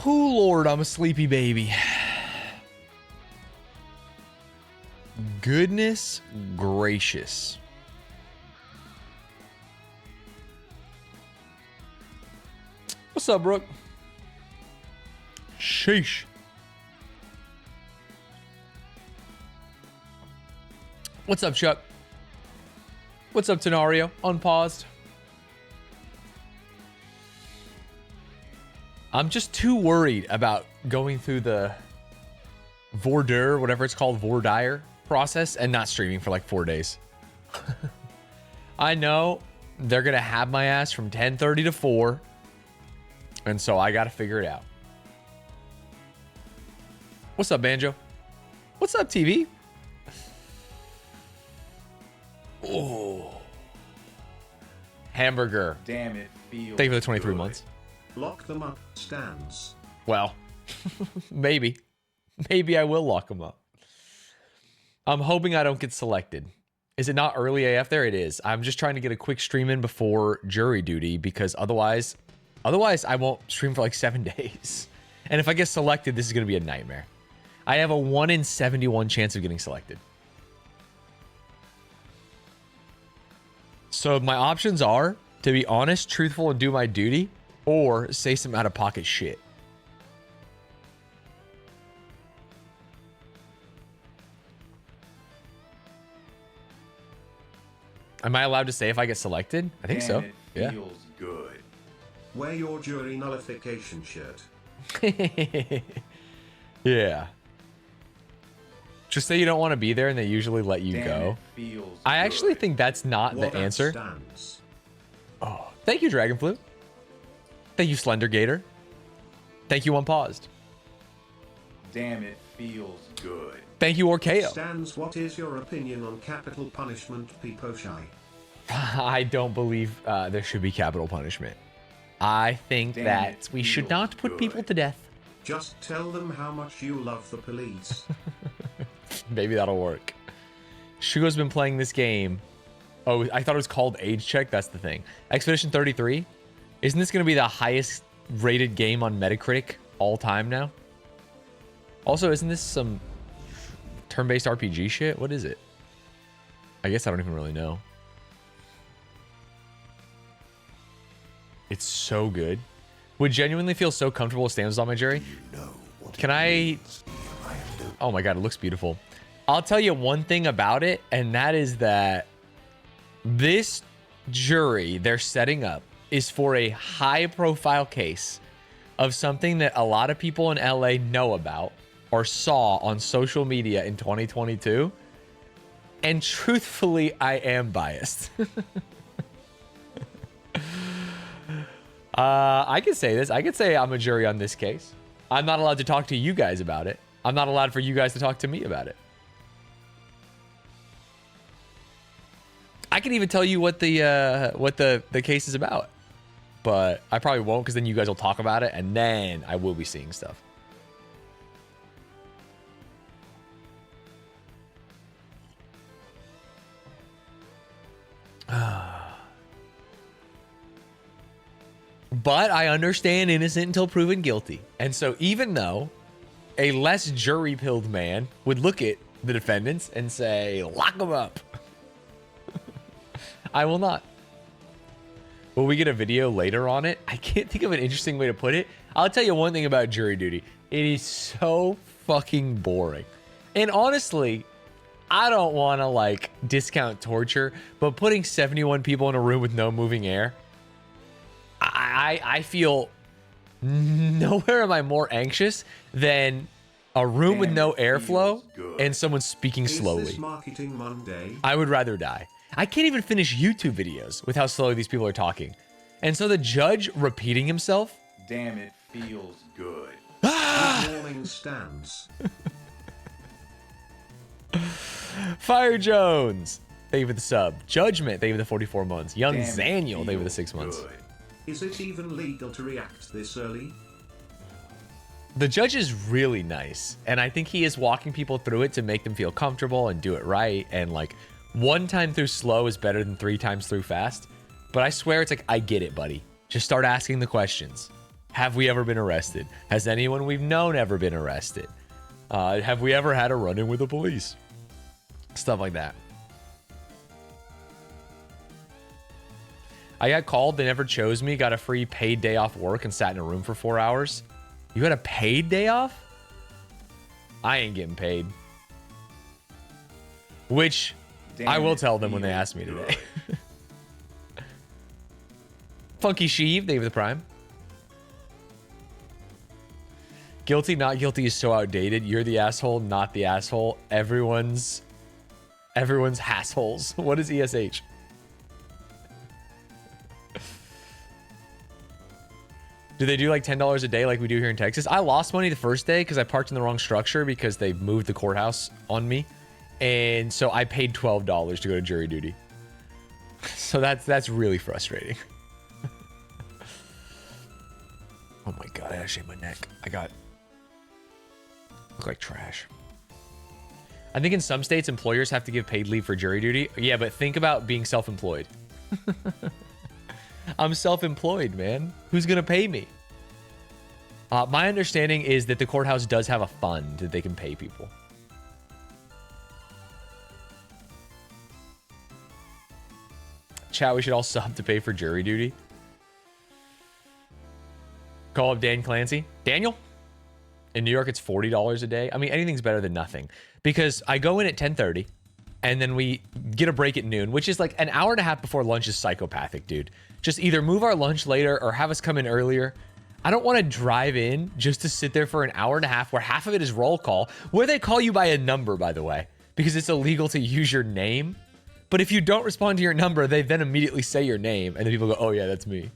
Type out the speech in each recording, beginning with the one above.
Oh, Lord, I'm a sleepy baby. Goodness gracious. What's up, Brooke? Sheesh. What's up, Chuck? What's up, Tenario? Unpaused. I'm just too worried about going through the Vordur, whatever it's called, Vordire process and not streaming for like 4 days. I know they're going to have my ass from 10:30 to 4. And so I got to figure it out. What's up, Banjo? What's up, TV? Oh. Hamburger. Damn it. Feels Thank you for the 23 good. months. Lock them up, Stanz. Well, maybe. Maybe I will lock them up. I'm hoping I don't get selected. Is it not early AF there? It is. I'm just trying to get a quick stream in before jury duty because otherwise I won't stream for like 7 days. And if I get selected, this is going to be a nightmare. I have a 1 in 71 chance of getting selected. So my options are to be honest, truthful, and do my duty, or say some out-of-pocket shit. Am I allowed to say if I get selected? I think so. It Yeah. feels good. Wear your jury nullification shirt. Yeah. Just say you don't want to be there and they usually let you go. It feels I actually good. think that's not What the up, answer. Stanz? Oh, thank you, Dragonflute. Thank you, Slender Gator. Thank you, Unpaused. Damn, it feels good. Thank you, Orkeo. Stanz, what is your opinion on capital punishment, Peeposhai? I don't believe there should be capital punishment. I think Damn, that it we should feels not put people good. to death. Just tell them how much you love the police. Maybe that'll work. Shugo's been playing this game. Oh, I thought it was called Age Check. That's the thing. Expedition 33. Isn't this going to be the highest rated game on Metacritic all time now? Also, isn't this some turn-based RPG shit? What is it? I guess I don't even really know. It's so good. Would genuinely feel so comfortable with Stanz on my jury. Can I... Oh my god, it looks beautiful. I'll tell you one thing about it, and that is that this jury they're setting up is for a high-profile case of something that a lot of people in LA know about or saw on social media in 2022. And truthfully, I am biased. I could say this. I could say I'm a jury on this case. I'm not allowed to talk to you guys about it. I'm not allowed for you guys to talk to me about it. I can even tell you what the case is about, but I probably won't because then you guys will talk about it and then I will be seeing stuff. But I understand innocent until proven guilty. And so even though a less jury-pilled man would look at the defendants and say, lock them up, I will not. Will we get a video later on it? I can't think of an interesting way to put it. I'll tell you one thing about jury duty. It is so fucking boring. And honestly, I don't want to like discount torture, but putting 71 people in a room with no moving air, I feel nowhere am I more anxious than a room with no airflow and someone speaking Is slowly. this Marketing Monday? I would rather die. I can't even finish YouTube videos with how slowly these people are talking. And so the judge repeating himself. Damn, it feels good. Good morning, Stanz. Fire Jones, thank you for the sub. Judgment, thank you for the 44 months. Young Damn, it Zaniel, thank you for the feels 6 months. good. Is it even legal to react this early? The judge is really nice, and I think he is walking people through it to make them feel comfortable and do it right. And like 1 time through slow is better than 3 times through fast. But I swear it's like, I get it, buddy. Just start asking the questions. Have we ever been arrested? Has anyone we've known ever been arrested? Have we ever had a run-in with the police? Stuff like that. I got called. They never chose me. Got a free paid day off work and sat in a room for 4 hours. You got a paid day off? I ain't getting paid. Which I will tell them when they ask me today. Funky Sheev, they have the prime. Guilty, not guilty is so outdated. You're the asshole, not the asshole. Everyone's assholes. What is ESH? Do they do like $10 a day like we do here in Texas? I lost money the first day because I parked in the wrong structure because they moved the courthouse on me. And so I paid $12 to go to jury duty. So that's really frustrating. Oh my God, I gotta shave my neck. Look like trash. I think in some states, employers have to give paid leave for jury duty. Yeah, but think about being self-employed. I'm self-employed, man. Who's gonna pay me? My understanding is that the courthouse does have a fund that they can pay people. Chat, we should all sub to pay for jury duty. Call up Dan Clancy. Daniel? In New York, it's $40 a day. I mean, anything's better than nothing. Because I go in at 10:30, and then we get a break at noon, which is like an hour and a half before lunch is psychopathic, dude. Just either move our lunch later or have us come in earlier. I don't want to drive in just to sit there for an hour and a half where half of it is roll call, where they call you by a number, by the way, because it's illegal to use your name. But if you don't respond to your number, they then immediately say your name, and then people go, oh yeah, that's me.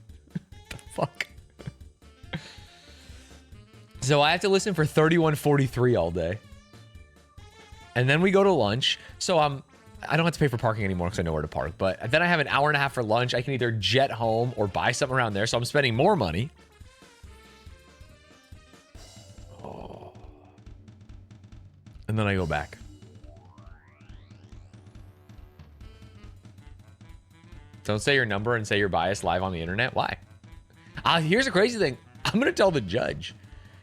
The fuck? So I have to listen for 31:43 all day. And then we go to lunch. So I don't have to pay for parking anymore because I know where to park. But then I have an hour and a half for lunch. I can either jet home or buy something around there. So I'm spending more money. Oh. And then I go back. Don't say your number and say you're biased live on the internet. Why? Here's the crazy thing. I'm going to tell the judge.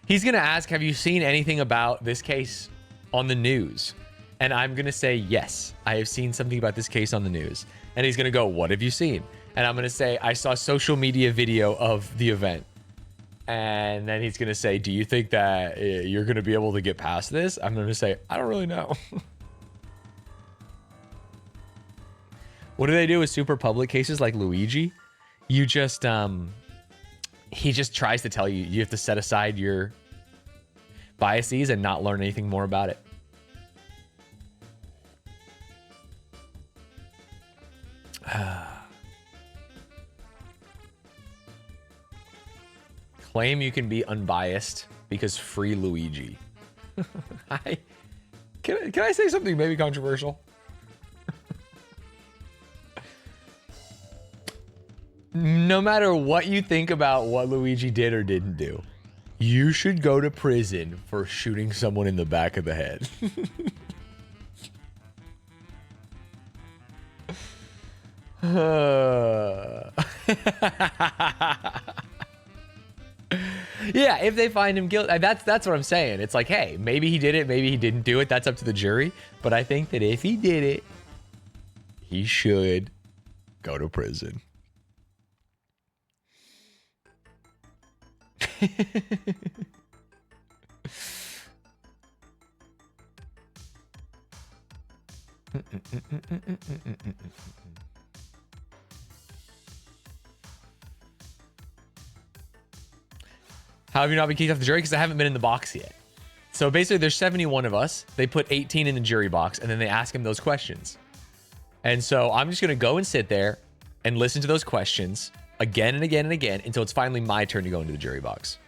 He's going to ask, have you seen anything about this case on the news? And I'm going to say, yes, I have seen something about this case on the news. And he's going to go, what have you seen? And I'm going to say, I saw social media video of the event. And then he's going to say, do you think that you're going to be able to get past this? I'm going to say, I don't really know. What do they do with super public cases like Luigi? You just, he just tries to tell you, you have to set aside your biases and not learn anything more about it. Claim you can be unbiased because free Luigi. Can I say something maybe controversial? No matter what you think about what Luigi did or didn't do, you should go to prison for shooting someone in the back of the head. Yeah, if they find him guilty, that's what I'm saying. It's like, hey, maybe he did it, maybe he didn't do it. That's up to the jury. But I think that if he did it, he should go to prison. How have you not been kicked off the jury? Because I haven't been in the box yet. So basically there's 71 of us. They put 18 in the jury box and then they ask him those questions. And so I'm just going to go and sit there and listen to those questions again and again and again until it's finally my turn to go into the jury box.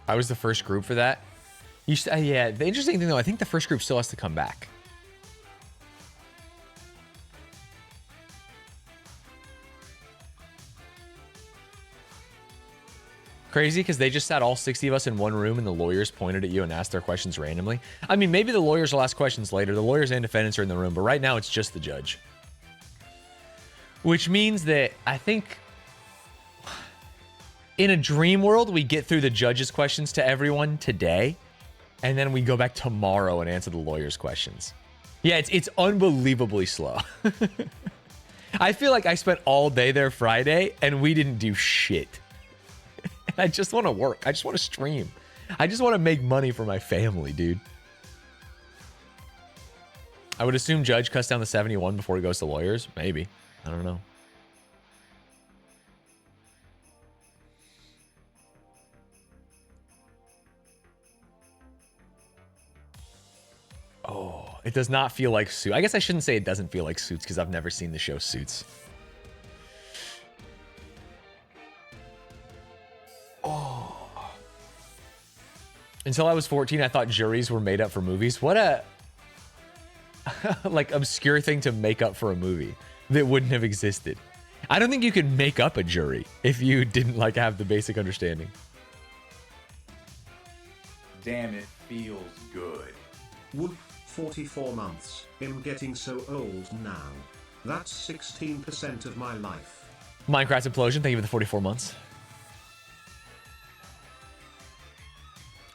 I was the first group for that. Yeah, the interesting thing though, I think the first group still has to come back. Crazy because they just sat all 60 of us in one room and the lawyers pointed at you and asked their questions randomly. I mean, maybe the lawyers will ask questions later. The lawyers and defendants are in the room, but right now it's just the judge. Which means that I think in a dream world, we get through the judge's questions to everyone today, and then we go back tomorrow and answer the lawyer's questions. Yeah, it's unbelievably slow. I feel like I spent all day there Friday and we didn't do shit. I just want to work. I just want to stream. I just want to make money for my family, dude. I would assume Judge cuts down the 71 before he goes to lawyers. Maybe. I don't know. Oh, it does not feel like Suits. I guess I shouldn't say it doesn't feel like Suits because I've never seen the show Suits. Oh. Until I was 14, I thought juries were made up for movies. What a like obscure thing to make up for a movie that wouldn't have existed. I don't think you could make up a jury if you didn't like have the basic understanding. Damn, it feels good. Woof, 44 months. I'm getting so old now. That's 16% of my life. Minecraft Implosion, thank you for the 44 months.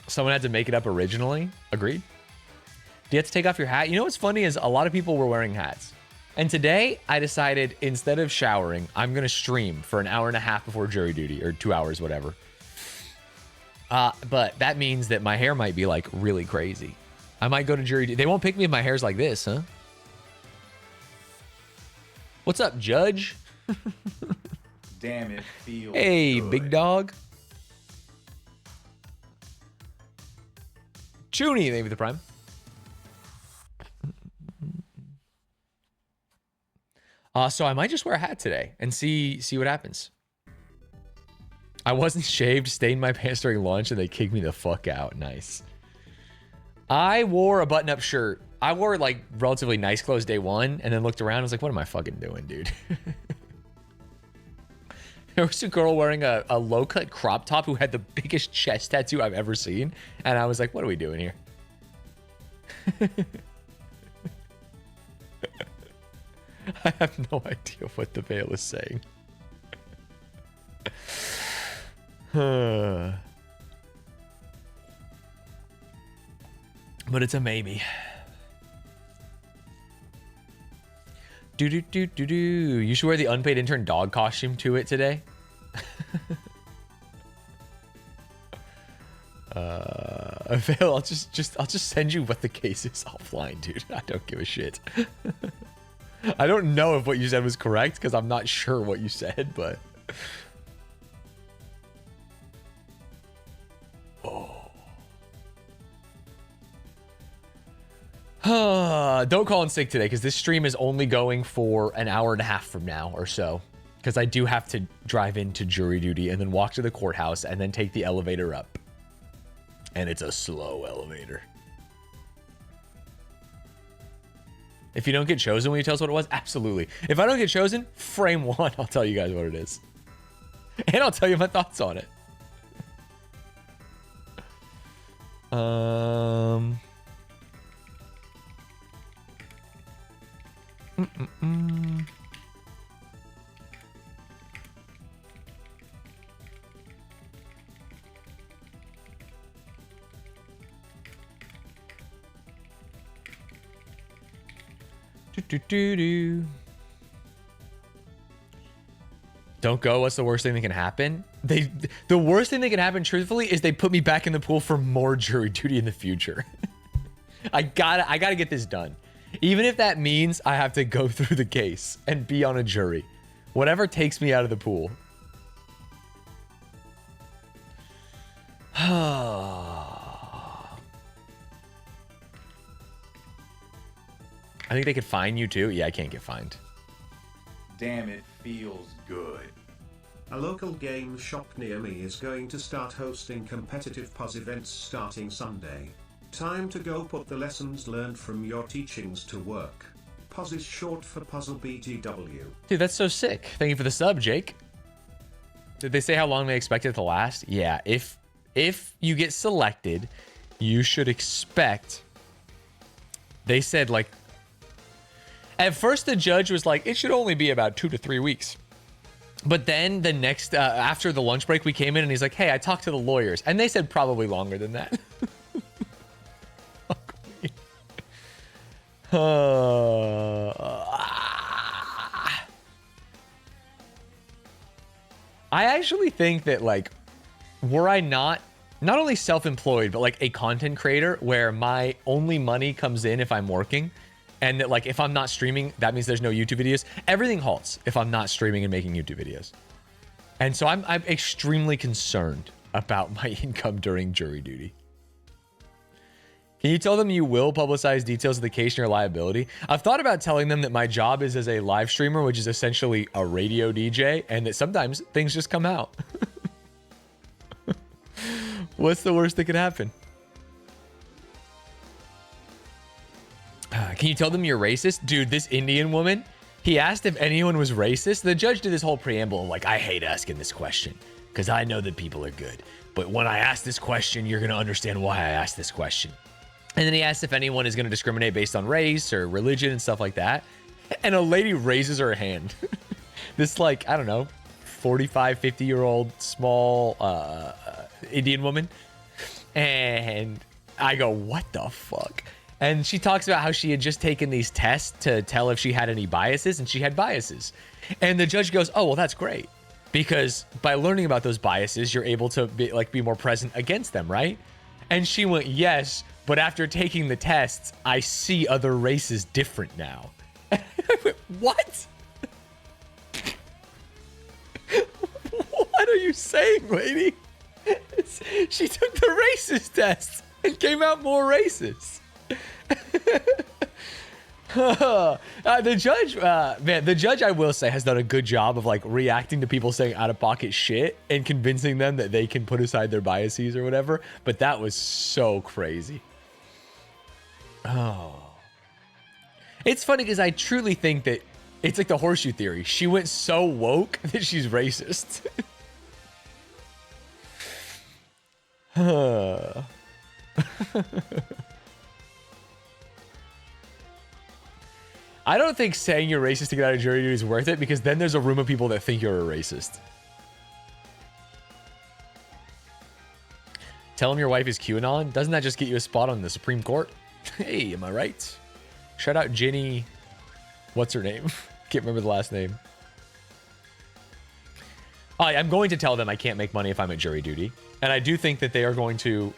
Someone had to make it up originally. Agreed. Do you have to take off your hat? You know what's funny is a lot of people were wearing hats. And today I decided instead of showering, I'm going to stream for an hour and a half before jury duty, or 2 hours, whatever. But that means that my hair might be like really crazy. I might go to jury duty. They won't pick me if my hair's like this, huh? What's up, Judge? Damn, it feels Hey, good. big dog. Chuny, maybe the prime. So I might just wear a hat today and see what happens. I wasn't shaved, stained my pants during lunch, and they kicked me the fuck out. Nice. I wore a button-up shirt. I wore like relatively nice clothes day one, and then looked around and was like, what am I fucking doing, dude? There was a girl wearing a low-cut crop top who had the biggest chest tattoo I've ever seen. And I was like, what are we doing here? I have no idea what the veil is saying. But it's a maybe. Do. You should wear the unpaid intern dog costume to it today. Veil, I'll just send you what the case is offline, dude. I don't give a shit. I don't know if what you said was correct because I'm not sure what you said, but don't call in sick today because this stream is only going for an hour and a half from now or so. Because I do have to drive into jury duty and then walk to the courthouse and then take the elevator up. And it's a slow elevator. If you don't get chosen, will you tell us what it was? Absolutely. If I don't get chosen, frame one, I'll tell you guys what it is. And I'll tell you my thoughts on it. Don't go. What's the worst thing that can happen? The worst thing that can happen, truthfully, is they put me back in the pool for more jury duty in the future. I gotta get this done. Even if that means I have to go through the case and be on a jury. Whatever takes me out of the pool. I think they could fine you too. Yeah, I can't get fined. Damn, it feels good. A local game shop near me is going to start hosting competitive PUZ events starting Sunday. Time to go put the lessons learned from your teachings to work. PUZ is short for Puzzle BTW. Dude, that's so sick. Thank you for the sub, Jake. Did they say how long they expect it to last? Yeah, if you get selected, you should expect. They said like. At first, the judge was like, it should only be about 2 to 3 weeks. But then the next, after the lunch break, we came in and he's like, hey, I talked to the lawyers. And they said probably longer than that. Fuck me. I actually think that, like, were I not only self-employed, but like a content creator where my only money comes in if I'm working, and that, like, if I'm not streaming, that means there's no YouTube videos. Everything halts if I'm not streaming and making YouTube videos. And so I'm extremely concerned about my income during jury duty. Can you tell them you will publicize details of the case and your liability? I've thought about telling them that my job is as a live streamer, which is essentially a radio DJ, and that sometimes things just come out. What's the worst that could happen? Can you tell them you're racist? Dude, this Indian woman, he asked if anyone was racist. The judge did this whole preamble of like, I hate asking this question because I know that people are good. But when I ask this question, you're going to understand why I asked this question. And then he asked if anyone is going to discriminate based on race or religion and stuff like that. And a lady raises her hand. This, like, I don't know, 45, 50-year-old small Indian woman. And I go, what the fuck? And she talks about how she had just taken these tests to tell if she had any biases, and she had biases. And the judge goes, oh, well, that's great. Because by learning about those biases, you're able to be more present against them, right? And she went, yes, but after taking the tests, I see other races different now. I went, what? What are you saying, lady? She took the racist test and came out more racist. The judge, I will say, has done a good job of like reacting to people saying out of pocket shit and convincing them that they can put aside their biases or whatever. But that was so crazy. Oh, it's funny because I truly think that it's like the horseshoe theory. She went so woke that she's racist. I don't think saying you're racist to get out of jury duty is worth it, because then there's a room of people that think you're a racist. Tell him your wife is QAnon. Doesn't that just get you a spot on the Supreme Court? Hey, am I right? Shout out Ginny. What's her name? Can't remember the last name. I'm going to tell them I can't make money if I'm at jury duty. And I do think that they are going to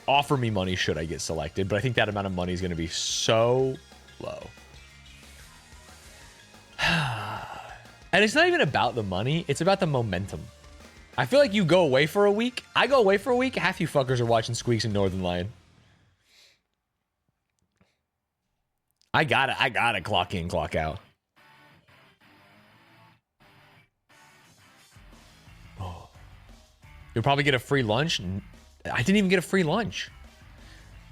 offer me money should I get selected. But I think that amount of money is going to be so low. And it's not even about the money. It's about the momentum. I feel like you go away for a week. I go away for a week. Half you fuckers are watching Squeaks and Northern Lion. I gotta clock in, clock out. Oh. You'll probably get a free lunch. I didn't even get a free lunch.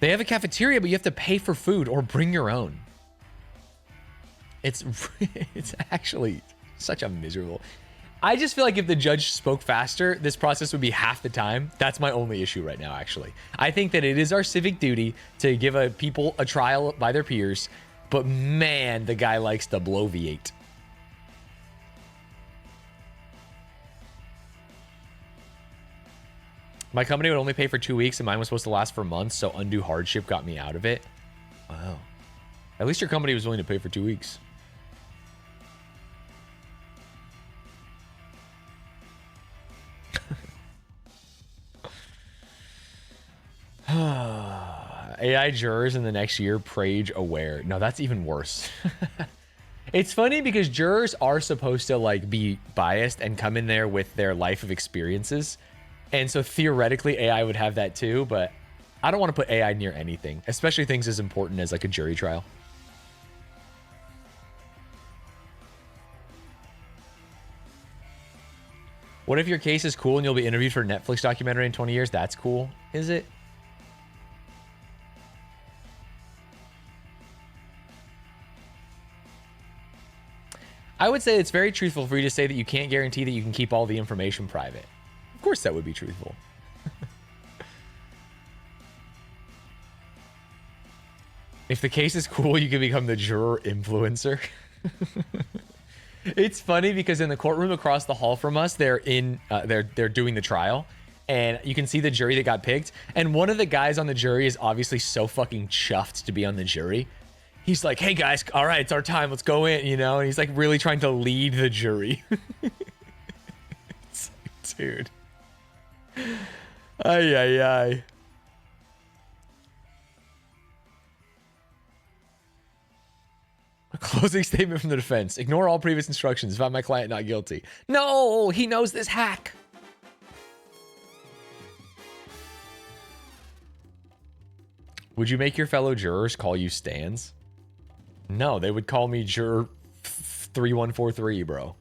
They have a cafeteria, but you have to pay for food or bring your own. It's actually such a miserable. I just feel like if the judge spoke faster, this process would be half the time. That's my only issue right now, actually. I think that it is our civic duty to give people a trial by their peers, but man, the guy likes to bloviate. My company would only pay for 2 weeks, and mine was supposed to last for months, so undue hardship got me out of it. Wow. At least your company was willing to pay for 2 weeks. AI jurors in the next year, Prage aware. No, that's even worse. It's funny because jurors are supposed to like be biased and come in there with their life of experiences. And so theoretically AI would have that too, but I don't want to put AI near anything, especially things as important as like a jury trial. What if your case is cool and you'll be interviewed for a Netflix documentary in 20 years? That's cool. Is it? I would say it's very truthful for you to say that you can't guarantee that you can keep all the information private. Of course that would be truthful. If the case is cool, you can become the juror influencer. It's funny because in the courtroom across the hall from us, they're doing the trial, and you can see the jury that got picked. And one of the guys on the jury is obviously so fucking chuffed to be on the jury. He's like, "Hey guys, all right, it's our time. Let's go in," you know. And he's like really trying to lead the jury. It's like, dude. Ay ay ay. A closing statement from the defense. Ignore all previous instructions. Found my client not guilty. No, he knows this hack. Would you make your fellow jurors call you Stanz? No, they would call me Juror 3143, bro.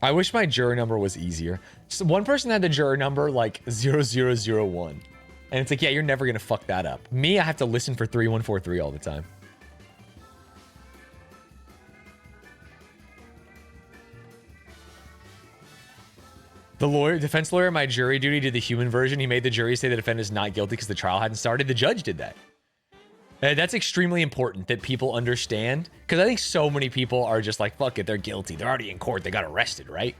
I wish my juror number was easier. So one person had the juror number like 0001. And it's like, yeah, you're never going to fuck that up. Me, I have to listen for 3143 all the time. The defense lawyer, my jury duty, did the human version. He made the jury say the defendant is not guilty because the trial hadn't started. The judge did that. And that's extremely important that people understand, because I think so many people are just like, fuck it, they're guilty. They're already in court. They got arrested, right?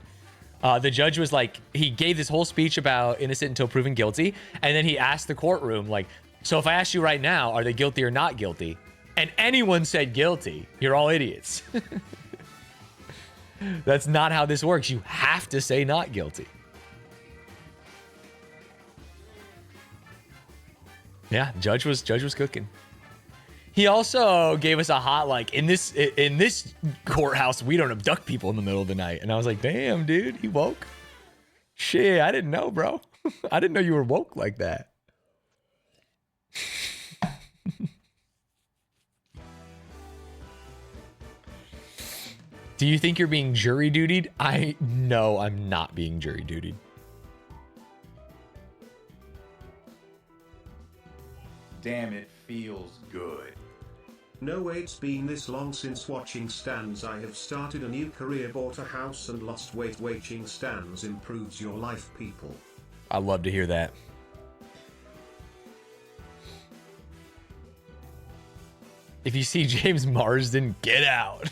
The judge was like, he gave this whole speech about innocent until proven guilty. And then he asked the courtroom, like, so if I ask you right now, are they guilty or not guilty? And anyone said guilty, you're all idiots. That's not how this works. You have to say not guilty. Yeah, judge was cooking. He also gave us a hot, like, in this courthouse, we don't abduct people in the middle of the night. And I was like, damn, dude, he woke. Shit, I didn't know, bro. I didn't know you were woke like that. Do you think you're being jury dutied? No, I'm not being jury dutied. Damn, it feels good. No, it's been this long since watching Stanz. I have started a new career, bought a house and lost weight. Watching Stanz improves your life, people. I love to hear that. If you see James Marsden, get out.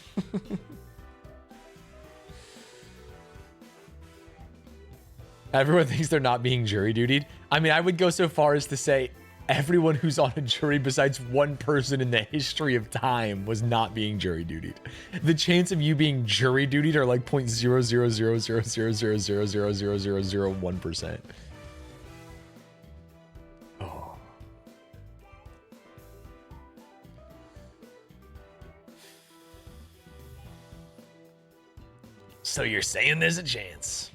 Everyone thinks they're not being jury dutied. I mean, I would go so far as to say everyone who's on a jury besides one person in the history of time was not being jury dutied. The chance of you being jury dutied are like 0.0000000000001%. Oh. So you're saying there's a chance?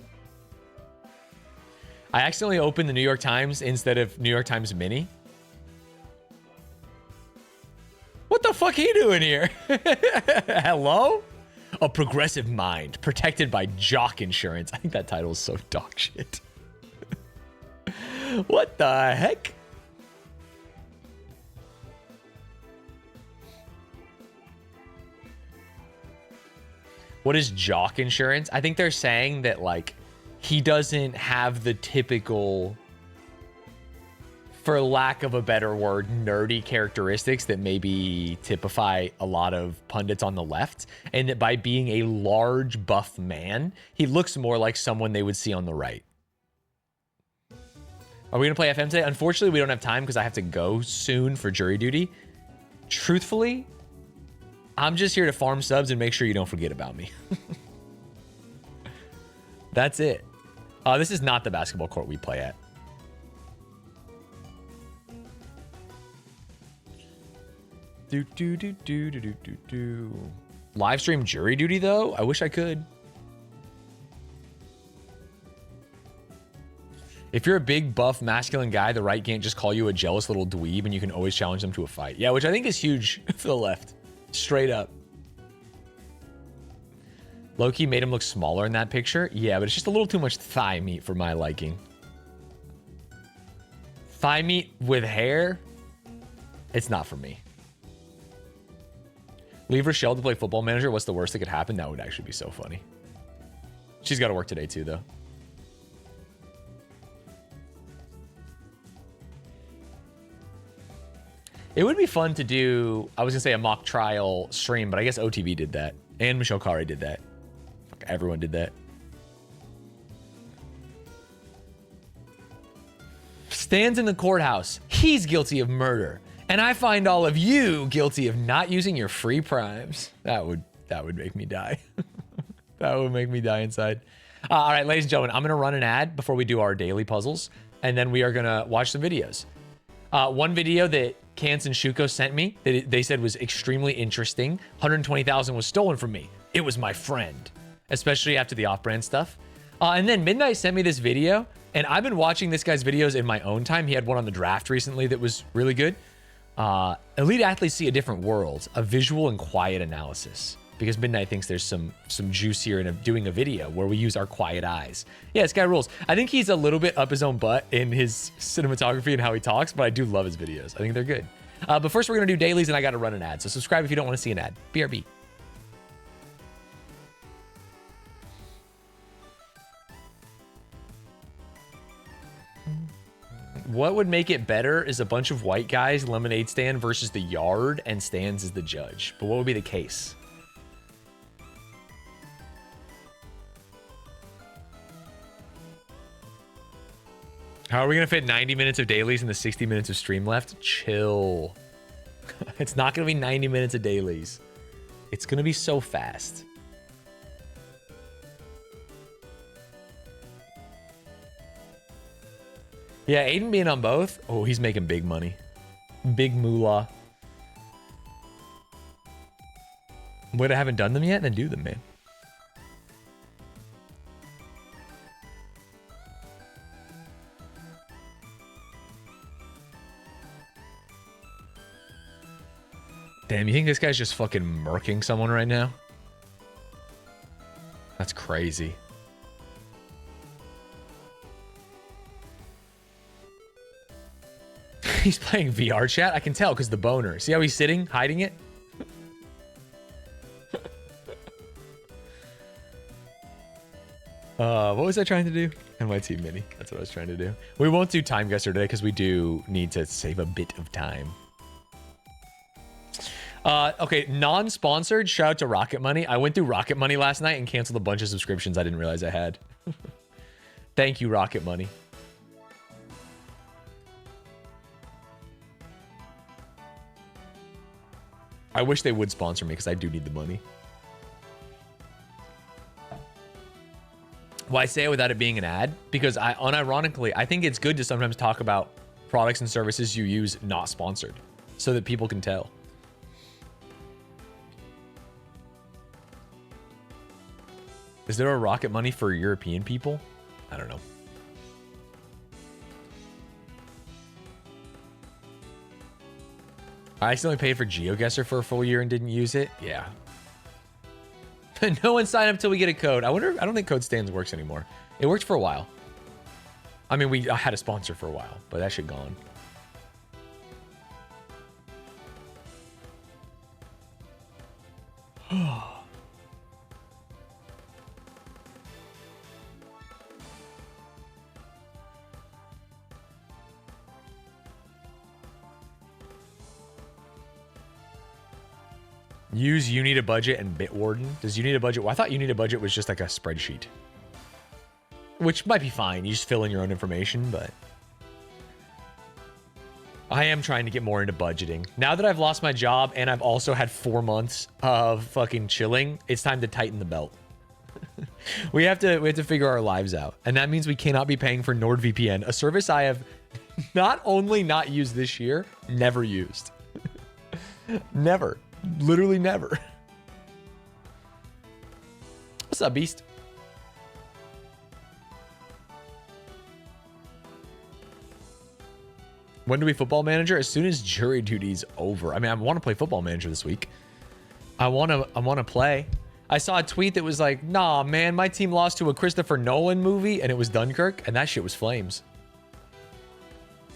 I accidentally opened the New York Times instead of New York Times Mini. What the fuck are you doing here? Hello? A progressive mind protected by jock insurance. I think that title is so dog shit. What the heck? What is jock insurance? I think they're saying that, like, he doesn't have the typical, for lack of a better word, nerdy characteristics that maybe typify a lot of pundits on the left. And that by being a large, buff man, he looks more like someone they would see on the right. Are we going to play FM today? Unfortunately, we don't have time because I have to go soon for jury duty. Truthfully, I'm just here to farm subs and make sure you don't forget about me. That's it. This is not the basketball court we play at. Live stream jury duty, though? I wish I could. If you're a big, buff, masculine guy, the right can't just call you a jealous little dweeb and you can always challenge them to a fight. Yeah, which I think is huge for the left. Straight up. Loki made him look smaller in that picture. Yeah, but it's just a little too much thigh meat for my liking. Thigh meat with hair? It's not for me. Leave Rochelle to play Football Manager. What's the worst that could happen? That would actually be so funny. She's got to work today too, though. It would be fun to do, I was going to say a mock trial stream, but I guess OTV did that. And Michelle Kari did that. Fuck, everyone did that. Stands in the courthouse. He's guilty of murder. And I find all of you guilty of not using your free primes. That would make me die. That would make me die inside. All right, ladies and gentlemen, I'm going to run an ad before we do our daily puzzles. And then we are going to watch some videos. One video that Kance and Shuko sent me that they said was extremely interesting. 120,000 was stolen from me. It was my friend, especially after the off-brand stuff. And then Midnight sent me this video, and I've been watching this guy's videos in my own time. He had one on the draft recently that was really good. Elite athletes see a different world, a visual and quiet analysis. Because Midnight thinks there's some juice here in doing a video where we use our quiet eyes. Yeah, this guy rules. I think he's a little bit up his own butt in his cinematography and how he talks, but I do love his videos. I think they're good. But first we're going to do dailies, and I got to run an ad. So subscribe if you don't want to see an ad. BRB. What would make it better is a bunch of white guys, lemonade stand versus the yard, and Stanz is the judge. But what would be the case? How are we going to fit 90 minutes of dailies in the 60 minutes of stream left? Chill. It's not going to be 90 minutes of dailies. It's going to be so fast. Yeah, Aiden being on both. Oh, he's making big money. Big moolah. Wait, I haven't done them yet? Then do them, man. Damn, you think this guy's just fucking murking someone right now? That's crazy. He's playing VR chat? I can tell because the boner. See how he's sitting, hiding it? What was I trying to do? NYT Mini. That's what I was trying to do. We won't do Time Guesser today because we do need to save a bit of time. Okay, non-sponsored, shout out to Rocket Money. I went through Rocket Money last night and canceled a bunch of subscriptions I didn't realize I had. Thank you, Rocket Money. I wish they would sponsor me because I do need the money. Well, I say it without it being an ad because unironically, I think it's good to sometimes talk about products and services you use not sponsored so that people can tell. Is there a Rocket Money for European people? I don't know. I accidentally paid for GeoGuessr for a full year and didn't use it. Yeah. No one signed up till we get a code. I don't think Code Stands works anymore. It worked for a while. I mean, I had a sponsor for a while, but that shit gone. Use You Need a Budget and Bitwarden. Does You Need a Budget? Well, I thought You Need a Budget was just like a spreadsheet. Which might be fine. You just fill in your own information, but... I am trying to get more into budgeting. Now that I've lost my job and I've also had 4 months of fucking chilling, it's time to tighten the belt. we have to figure our lives out. And that means we cannot be paying for NordVPN, a service I have not only not used this year, never used. Never. Literally never. What's up, Beast? When do we Football Manager? As soon as jury duty's over. I mean, I want to play Football Manager this week. I want to play. I saw a tweet that was like, nah, man, my team lost to a Christopher Nolan movie, and it was Dunkirk, and that shit was flames.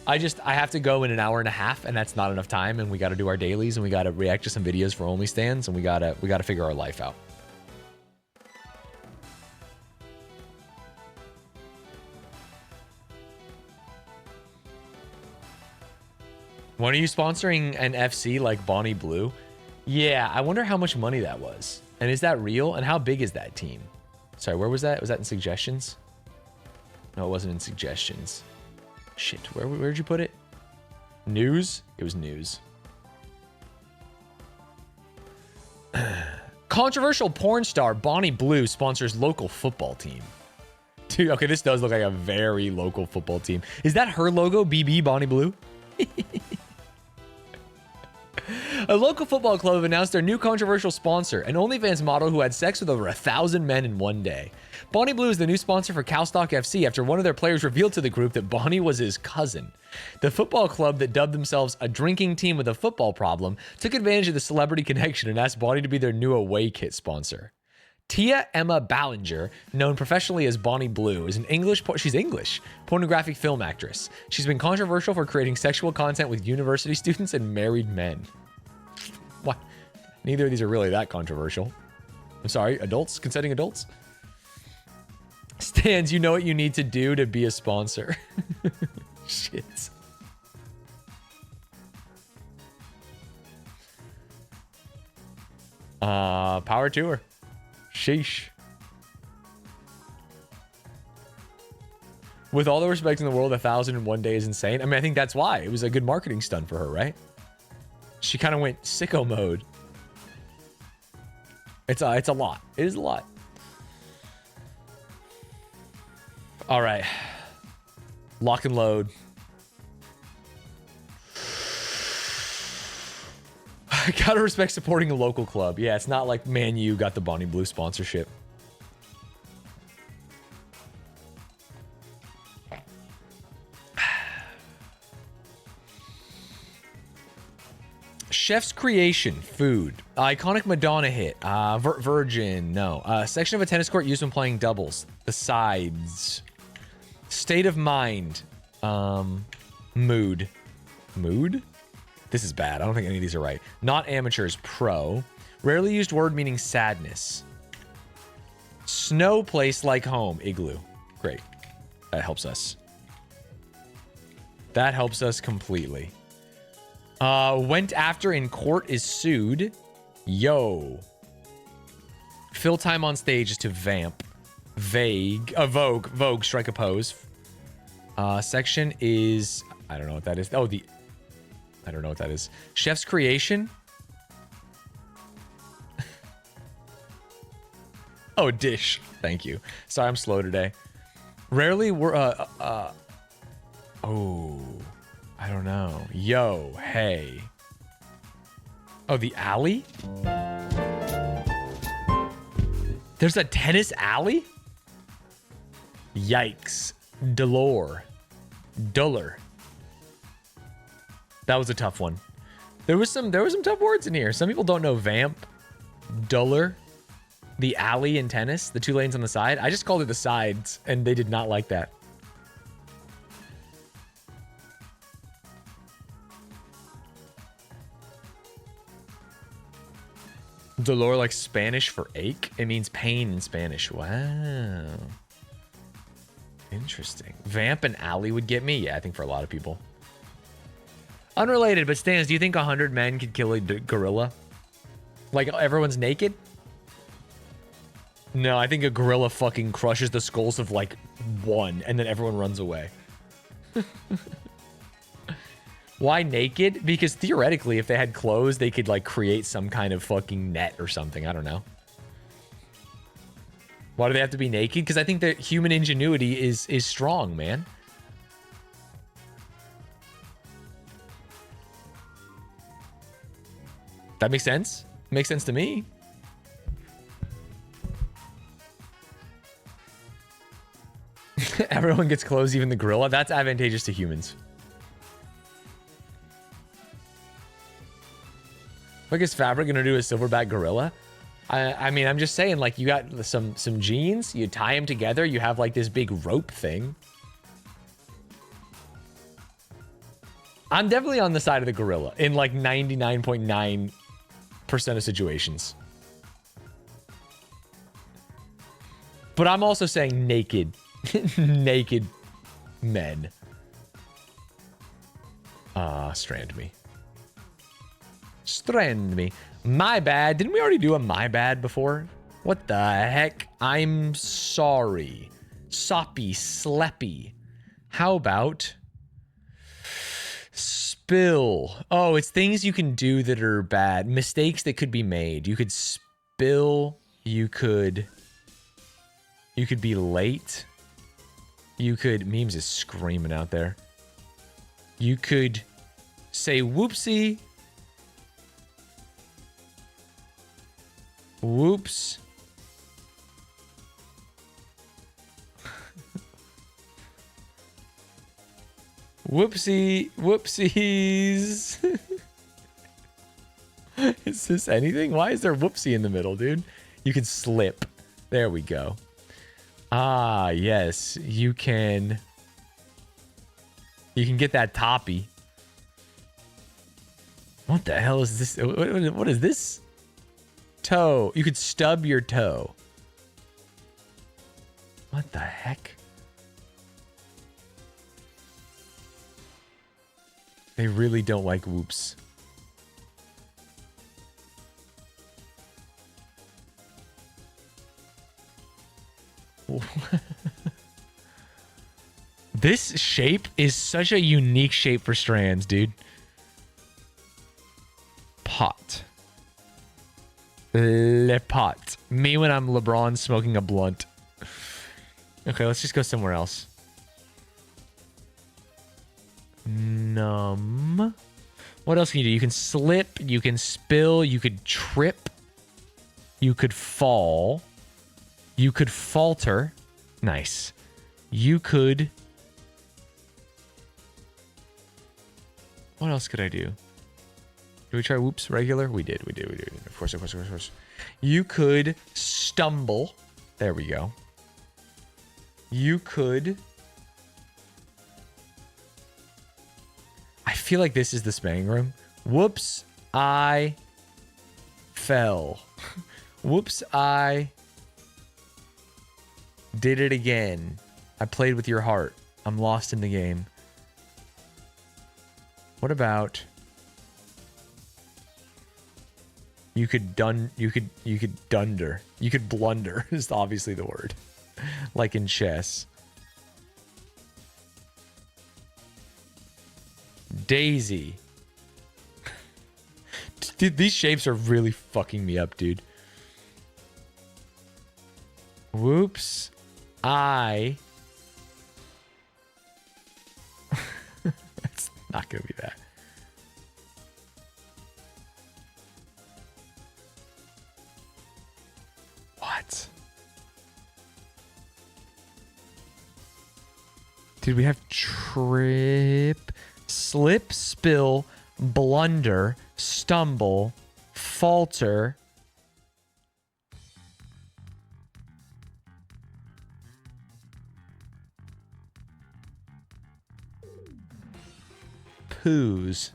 I have to go in an hour and a half, and that's not enough time, and we got to do our dailies, and we got to react to some videos for Only Stands, and we got to figure our life out. When are you sponsoring an FC like Bonnie Blue? Yeah, I wonder how much money that was. And is that real? And how big is that team? Sorry, where was that? Was that in suggestions? No, it wasn't in suggestions. Shit, where'd you put it? News? It was news. Controversial porn star Bonnie Blue sponsors local football team. Dude, okay, this does look like a very local football team. Is that her logo, BB Bonnie Blue? A local football club announced their new controversial sponsor, an OnlyFans model who had sex with over 1,000 men in one day. Bonnie Blue is the new sponsor for Calstock FC after one of their players revealed to the group that Bonnie was his cousin. The football club that dubbed themselves a drinking team with a football problem took advantage of the celebrity connection and asked Bonnie to be their new away kit sponsor. Tia Emma Ballinger, known professionally as Bonnie Blue, is an English pornographic film actress. She's been controversial for creating sexual content with university students and married men. What? Neither of these are really that controversial. I'm sorry, adults? Consenting adults? Stanz, you know what you need to do to be a sponsor. Shit. Power to her. Sheesh. With all the respect in the world, 1,001 days is insane. I mean, I think that's why. It was a good marketing stunt for her, right? She kind of went sicko mode. It's a lot. It is a lot. All right. Lock and load. I gotta respect supporting a local club. Yeah, it's not like Man U got the Bonnie Blue sponsorship. Chef's Creation, food. Iconic Madonna hit. Virgin, no. Section of a tennis court used when playing doubles. The sides. State of mind. Mood. Mood? This is bad. I don't think any of these are right. Not amateurs, pro. Rarely used word meaning sadness. Snow place like home, igloo. Great. That helps us. That helps us completely. Went after in court is sued. Yo. Fill time on stage is to vamp. Vague. Vogue, strike a pose. Section is... I don't know what that is. Oh, I don't know what that is. Chef's Creation? Oh, dish. Thank you. Sorry, I'm slow today. Rarely were... Oh... I don't know. Yo, hey. Oh, the alley? There's a tennis alley? Yikes. Duller. That was a tough one. There was some tough words in here. Some people don't know vamp, duller, the alley in tennis, the two lanes on the side. I just called it the sides, and they did not like that. Dolor like Spanish for ache? It means pain in Spanish. Wow. Interesting. Vamp and alley would get me? Yeah, I think for a lot of people. Unrelated, but Stanz, do you think 100 men could kill a gorilla? Like, everyone's naked? No, I think a gorilla fucking crushes the skulls of, like, one, and then everyone runs away. Why naked? Because theoretically, if they had clothes, they could, like, create some kind of fucking net or something. I don't know. Why do they have to be naked? Because I think that human ingenuity is strong, man. That makes sense? Makes sense to me. Everyone gets clothes, even the gorilla. That's advantageous to humans. What is Fabric gonna do a silverback gorilla? I mean, I'm just saying, like, you got some jeans, you tie them together, you have like this big rope thing. I'm definitely on the side of the gorilla in like 99.9% of situations. But I'm also saying naked, naked men. Strand me. Strand me. My bad. Didn't we already do a my bad before? What the heck? I'm sorry. Soppy, sleppy. How about spill? Oh, it's things you can do that are bad. Mistakes that could be made. You could spill. You could be late. You could... Memes is screaming out there. You could say whoopsie. Whoops. Whoopsie. Whoopsies. Is this anything? Why is there whoopsie in the middle, dude? You could slip. There we go. Ah, yes. You can get that toppy. What the hell is this? What is this? Toe. You could stub your toe. What the heck? They really don't like whoops. This shape is such a unique shape for strands, dude. Pot. Le pot. Me when I'm LeBron smoking a blunt. Okay, let's just go somewhere else. Numb. What else can you do? You can slip, you can spill, you could trip, you could fall, you could falter. Nice. You could... What else could I do? Did we try whoops regular? We did. Of course. You could stumble. There we go. You could... I feel like this is the spanning room. Whoops, I fell. Whoops, I did it again. I played with your heart. I'm lost in the game. What about... You could dunder. You could blunder is obviously the word. Like in chess. Daisy. Dude, these shapes are really fucking me up, dude. Whoops. It's not gonna be that. What? Did we have trip, slip, spill, blunder, stumble, falter? Poos.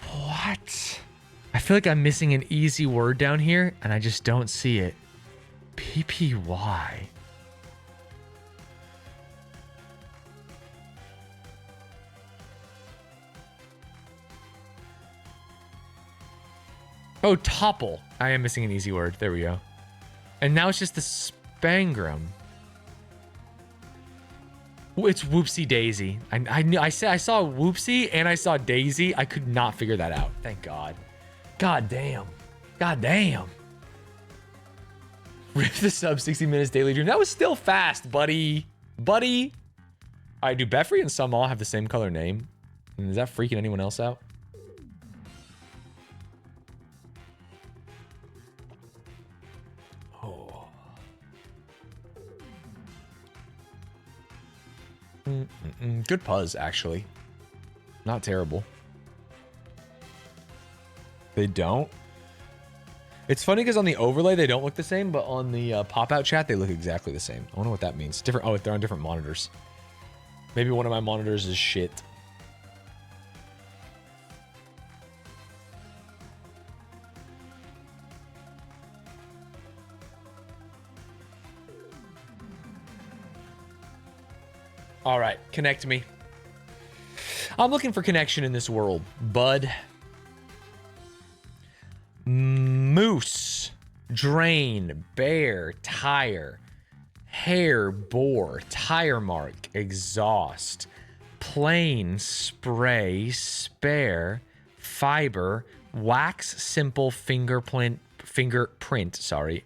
What? I feel like I'm missing an easy word down here, and I just don't see it. PPY. Oh, topple. I am missing an easy word. There we go. And now it's just the spangram. It's whoopsie daisy. I saw whoopsie and I saw daisy. I could not figure that out. Thank God. God damn. God damn. Rip the sub 60 minutes daily dream. That was still fast, buddy. Buddy. All right, do Beffrey and Sumal have the same color name? And is that freaking anyone else out? Good puzz, actually. Not terrible. They don't? It's funny because on the overlay, they don't look the same, but on the pop-out chat, they look exactly the same. I wonder what that means. Different. Oh, they're on different monitors. Maybe one of my monitors is shit. All right, connect me. I'm looking for connection in this world, bud. Moose, drain, bear, tire, hair, bore, tire mark, exhaust, plain, spray, spare, fiber, wax, simple, fingerprint,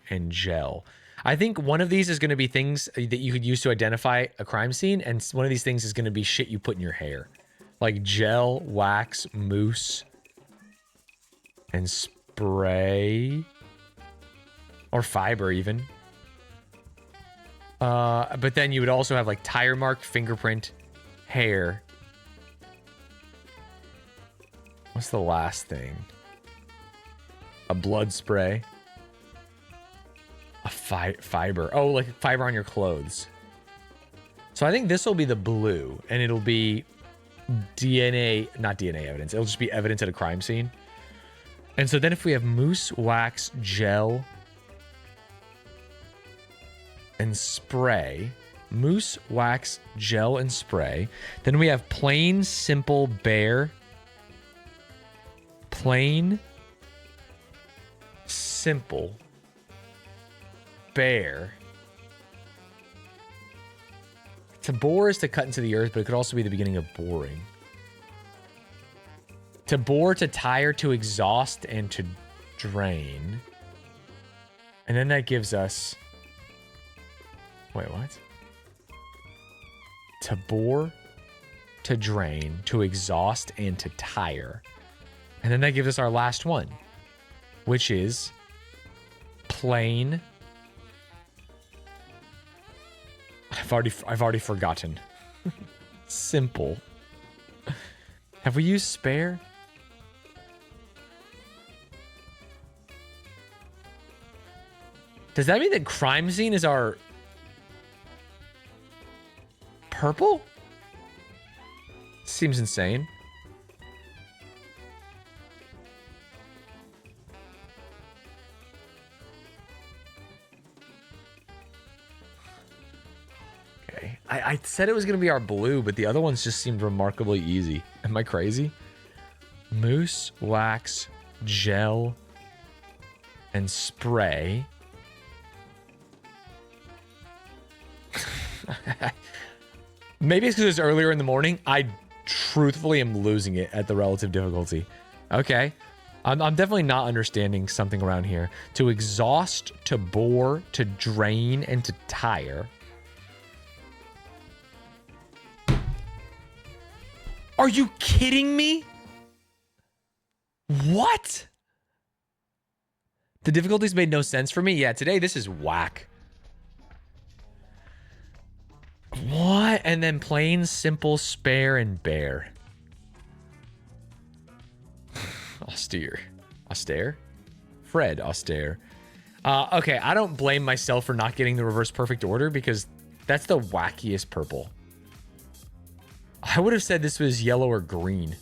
and gel. I think one of these is going to be things that you could use to identify a crime scene, and one of these things is going to be shit you put in your hair. Like gel, wax, mousse, and spray. Or fiber, even. But then you would also have like tire mark, fingerprint, hair. What's the last thing? A blood spray. A fiber. Oh, like fiber on your clothes. So I think this will be the blue, and it'll be DNA, not DNA evidence. It'll just be evidence at a crime scene. And so then if we have mousse, wax, gel, and spray, mousse, wax, gel, and spray. Then we have plain, simple, bare, plain, simple, bare. To bore is to cut into the earth, but it could also be the beginning of boring. To bore, to tire, to exhaust, and to drain. And then that gives us... Wait, what? To bore, to drain, to exhaust, and to tire. And then that gives us our last one, which is plain. I've already forgotten. Simple. Have we used spare? Does that mean that crime scene is our purple? Seems insane. Okay. I said it was going to be our blue, but the other ones just seemed remarkably easy. Am I crazy? Mousse, wax, gel, and spray. Maybe it's because it's earlier in the morning. I truthfully am losing it at the relative difficulty. Okay. I'm definitely not understanding something around here. To exhaust, to bore, to drain, and to tire. Are you kidding me? What? The difficulties made no sense for me. Yeah, today this is whack. What? And then plain, simple, spare, and bare. Austere. Austere? Fred Austere. Okay, I don't blame myself for not getting the reverse perfect order because that's the wackiest purple. I would have said this was yellow or green.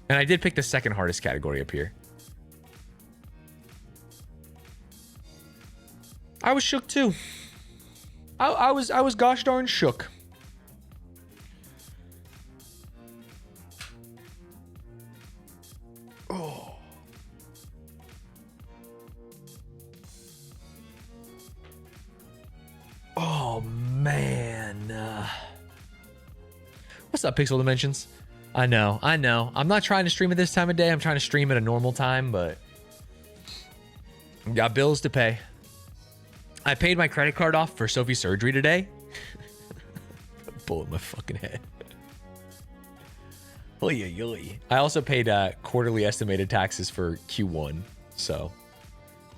And I did pick the second hardest category up here. I was shook too. I was gosh darn shook. Oh. Oh man. What's up, Pixel Dimensions? I know. I'm not trying to stream at this time of day. I'm trying to stream at a normal time, but got bills to pay. I paid my credit card off for Sophie's surgery today. Bullet in my fucking head. Oy, oy, oy. I also paid quarterly estimated taxes for Q1, so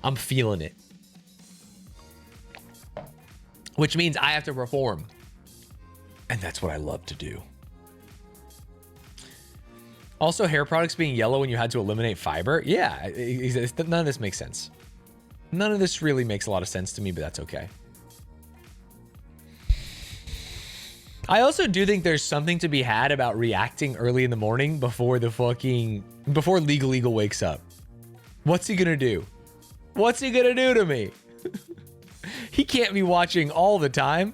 I'm feeling it. Which means I have to perform. And that's what I love to do. Also, hair products being yellow when you had to eliminate fiber. Yeah, none of this makes sense. None of this really makes a lot of sense to me, but that's okay. I also do think there's something to be had about reacting early in the morning before Legal Eagle wakes up. What's he gonna do? What's he gonna do to me? He can't be watching all the time.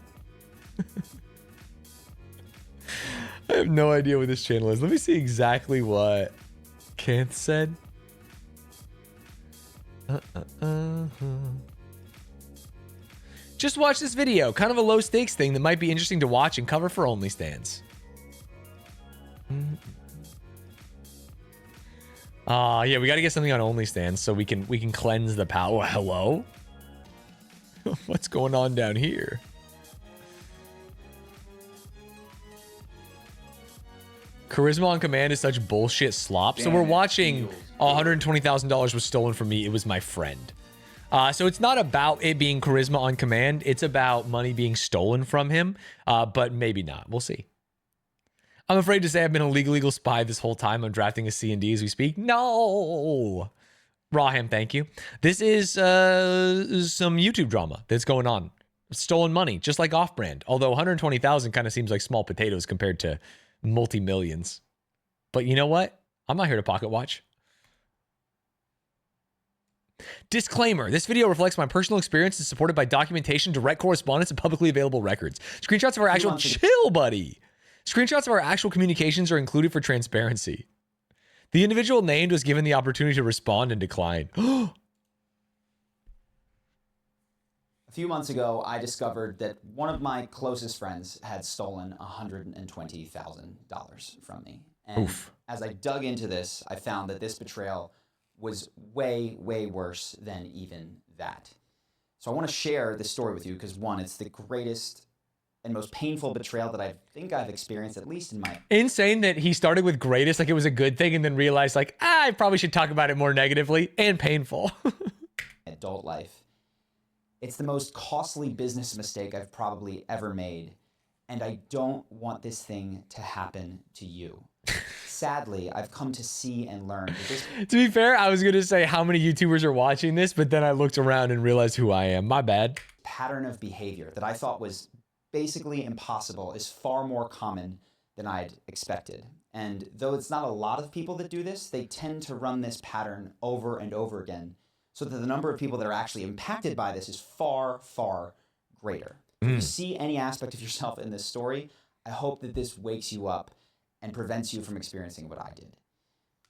I have no idea what this channel is. Let me see exactly what Kanth said. Just watch this video. Kind of a low stakes thing that might be interesting to watch and cover for only Stanz. Yeah, we got to get something on OnlyStans so we can cleanse the power. Hello? What's going on down here? Charisma on Command is such bullshit slop. So we're watching $120,000 was stolen from me. It was my friend. So it's not about it being Charisma on Command. It's about money being stolen from him. But maybe not. We'll see. I'm afraid to say I've been a legal spy this whole time. I'm drafting a C&D as we speak. No. Raham, thank you. This is some YouTube drama that's going on. Stolen money, just like off-brand. Although 120,000 kind of seems like small potatoes compared to multi-millions. But you know what? I'm not here to pocket watch. Disclaimer, this video reflects my personal experience and supported by documentation, direct correspondence, and publicly available records. Screenshots of our actual... Chill, buddy! Screenshots of our actual communications are included for transparency. The individual named was given the opportunity to respond and decline. A few months ago, I discovered that one of my closest friends had stolen $120,000 from me. And as I dug into this, I found that this betrayal was way, way worse than even that. So I want to share this story with you because, one, it's the greatest and most painful betrayal that I think I've experienced, at least in my... Insane that he started with greatest, like it was a good thing, and then realized, like, I probably should talk about it more negatively and painful. Adult life. It's the most costly business mistake I've probably ever made, and I don't want this thing to happen to you. Sadly, I've come to see and learn that this... To be fair, I was going to say how many YouTubers are watching this, but then I looked around and realized who I am. My bad. Pattern of behavior that I thought was basically impossible is far more common than I'd expected. And though it's not a lot of people that do this, they tend to run this pattern over and over again, so that the number of people that are actually impacted by this is far, far greater. If you see any aspect of yourself in this story, I hope that this wakes you up and prevents you from experiencing what I did.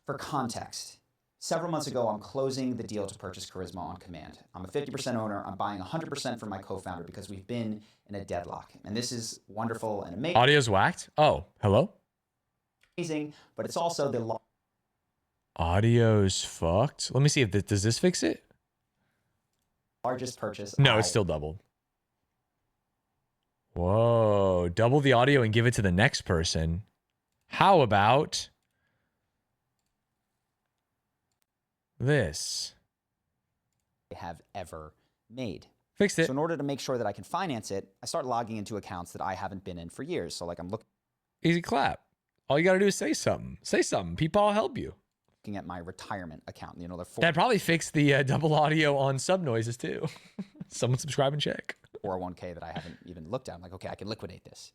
For context, several months ago, I'm closing the deal to purchase Charisma on Command. I'm a 50% owner. I'm buying 100% from my co-founder because we've been in a deadlock. And this is wonderful and amazing. Audio's whacked? Oh, hello? Amazing, but it's also the... Audio's fucked. Let me see if this, does this fix it? Largest purchase. No, it's still doubled. Whoa, double the audio and give it to the next person. How about this? Have ever made. Fixed it. So in order to make sure that I can finance it, I start logging into accounts that I haven't been in for years. So like I'm looking... Easy clap. All you got to do is say something. Say something. People will help you. Looking at my retirement account. You know, they're that probably fixed the double audio on sub noises too. Someone subscribe and check. 401k that I haven't even looked at. I'm like, okay, I can liquidate this.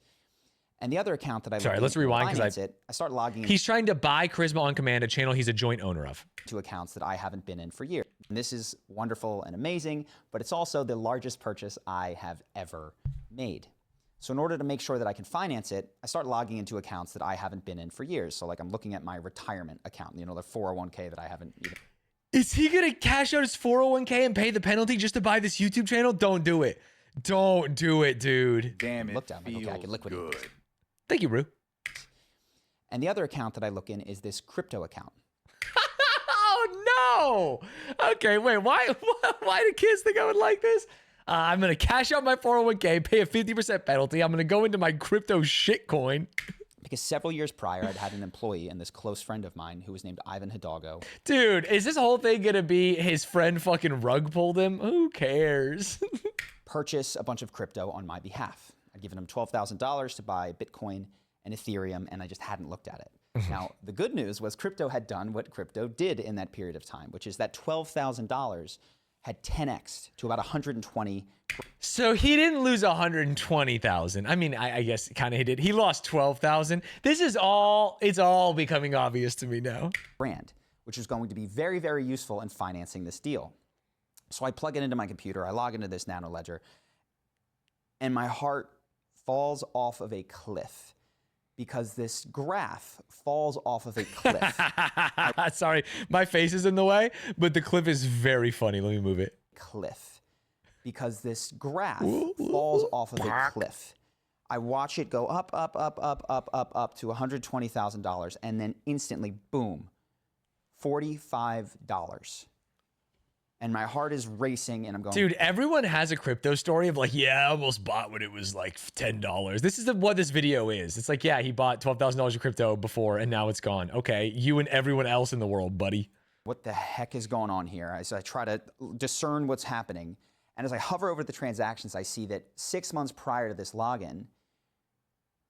And the other account that I... Sorry, let's rewind because I start logging... He's trying to buy Charisma on Command, a channel he's a joint owner of. ...to accounts that I haven't been in for years. And this is wonderful and amazing, but it's also the largest purchase I have ever made. So in order to make sure that I can finance it, I start logging into accounts that I haven't been in for years. So like I'm looking at my retirement account, you know, the 401k that I haven't even... Is he going to cash out his 401k and pay the penalty just to buy this YouTube channel? Don't do it. Don't do it, dude. Damn it. Looked at me. Okay, I can liquidate good. Thank you, Rue. And the other account that I look in is this crypto account. Oh, no. Okay, wait. Why do kids think I would like this? I'm going to cash out my 401k, pay a 50% penalty. I'm going to go into my crypto shitcoin. Because several years prior, I'd had an employee and this close friend of mine who was named Ivan Hidalgo. Dude, is this whole thing going to be his friend fucking rug pulled him? Who cares? Purchase a bunch of crypto on my behalf. I'd given him $12,000 to buy Bitcoin and Ethereum, and I just hadn't looked at it. Now, the good news was crypto had done what crypto did in that period of time, which is that $12,000 had 10x to about 120. So he didn't lose 120,000. I mean, I guess kind of he did. He lost 12,000. It's all becoming obvious to me now. Brand, which is going to be very, very useful in financing this deal. So I plug it into my computer, I log into this nano ledger, and my heart falls off of a cliff because this graph falls off of a cliff. Sorry, my face is in the way, but the cliff is very funny. Let me move it. Cliff. Because this graph falls off of a cliff. I watch it go up, up, up, up, up, up, up to $120,000, and then instantly, boom, $45. And my heart is racing, and I'm going, dude, everyone has a crypto story of like, yeah, I almost bought when it was like $10. This is what this video is. It's like, yeah, he bought $12,000 of crypto before, and now it's gone. Okay, you and everyone else in the world, buddy. what the heck is going on here? So I try to discern what's happening. And as I hover over the transactions, I see that 6 months prior to this login,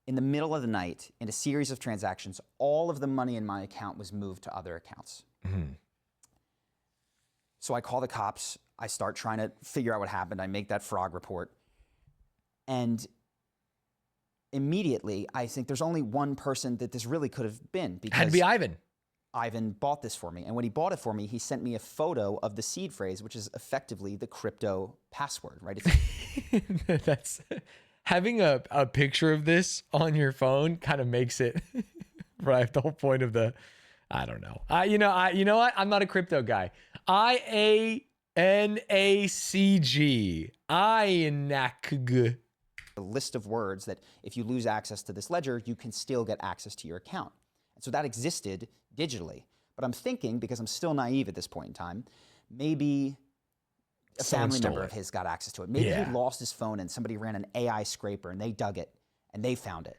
in the middle of the night, in a series of transactions, all of the money in my account was moved to other accounts. Mm-hmm. So I call the cops. I start trying to figure out what happened. I make that frog report. And immediately, I think there's only one person that this really could have been. Because had to be Ivan. Ivan bought this for me. And when he bought it for me, he sent me a photo of the seed phrase, which is effectively the crypto password, right? It's That's having a picture of this on your phone kind of makes it right. The whole point of the, I don't know. You know what? I'm not a crypto guy. IANACG. INACG. a list of words that if you lose access to this ledger, you can still get access to your account. And so that existed digitally. But I'm thinking, because I'm still naive at this point in time, maybe a Someone family stole member it. of his got access to it. Maybe Yeah. he lost his phone and somebody ran an AI scraper and they dug it and they found it.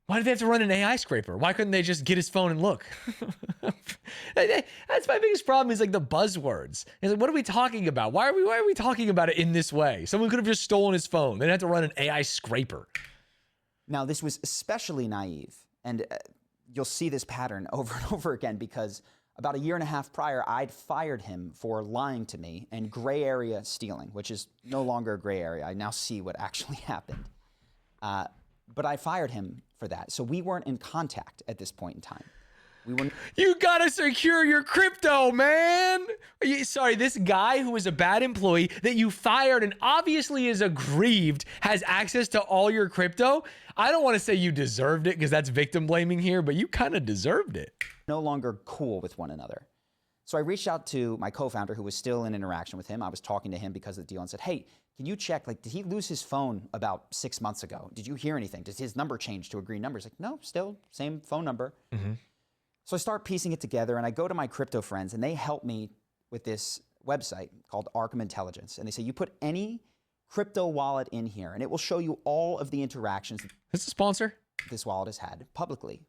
Why did they have to run an AI scraper? Why couldn't they just get his phone and look? That's my biggest problem is like the buzzwords. It's like, what are we talking about? Why are we talking about it in this way? Someone could have just stolen his phone. They didn't have to run an AI scraper. Now, this was especially naive, and you'll see this pattern over and over again because about a year and a half prior, I'd fired him for lying to me and gray area stealing, which is no longer a gray area. I now see what actually happened. But I fired him for that. So we weren't in contact at this point in time. We weren't. You gotta secure your crypto, man. Sorry, this guy who was a bad employee that you fired and obviously is aggrieved has access to all your crypto. I don't want to say you deserved it because that's victim blaming here, but you kind of deserved it. no longer cool with one another. So I reached out to my co-founder who was still in interaction with him. I was talking to him because of the deal and said, hey, can you check, like, did he lose his phone about 6 months ago? Did you hear anything? Does his number change to a green number? He's like, no, still same phone number. Mm-hmm. So I start piecing it together and I go to my crypto friends and they help me with this website called Arkham Intelligence. And they say, you put any crypto wallet in here and it will show you all of the interactions This is a sponsor. this wallet has had publicly.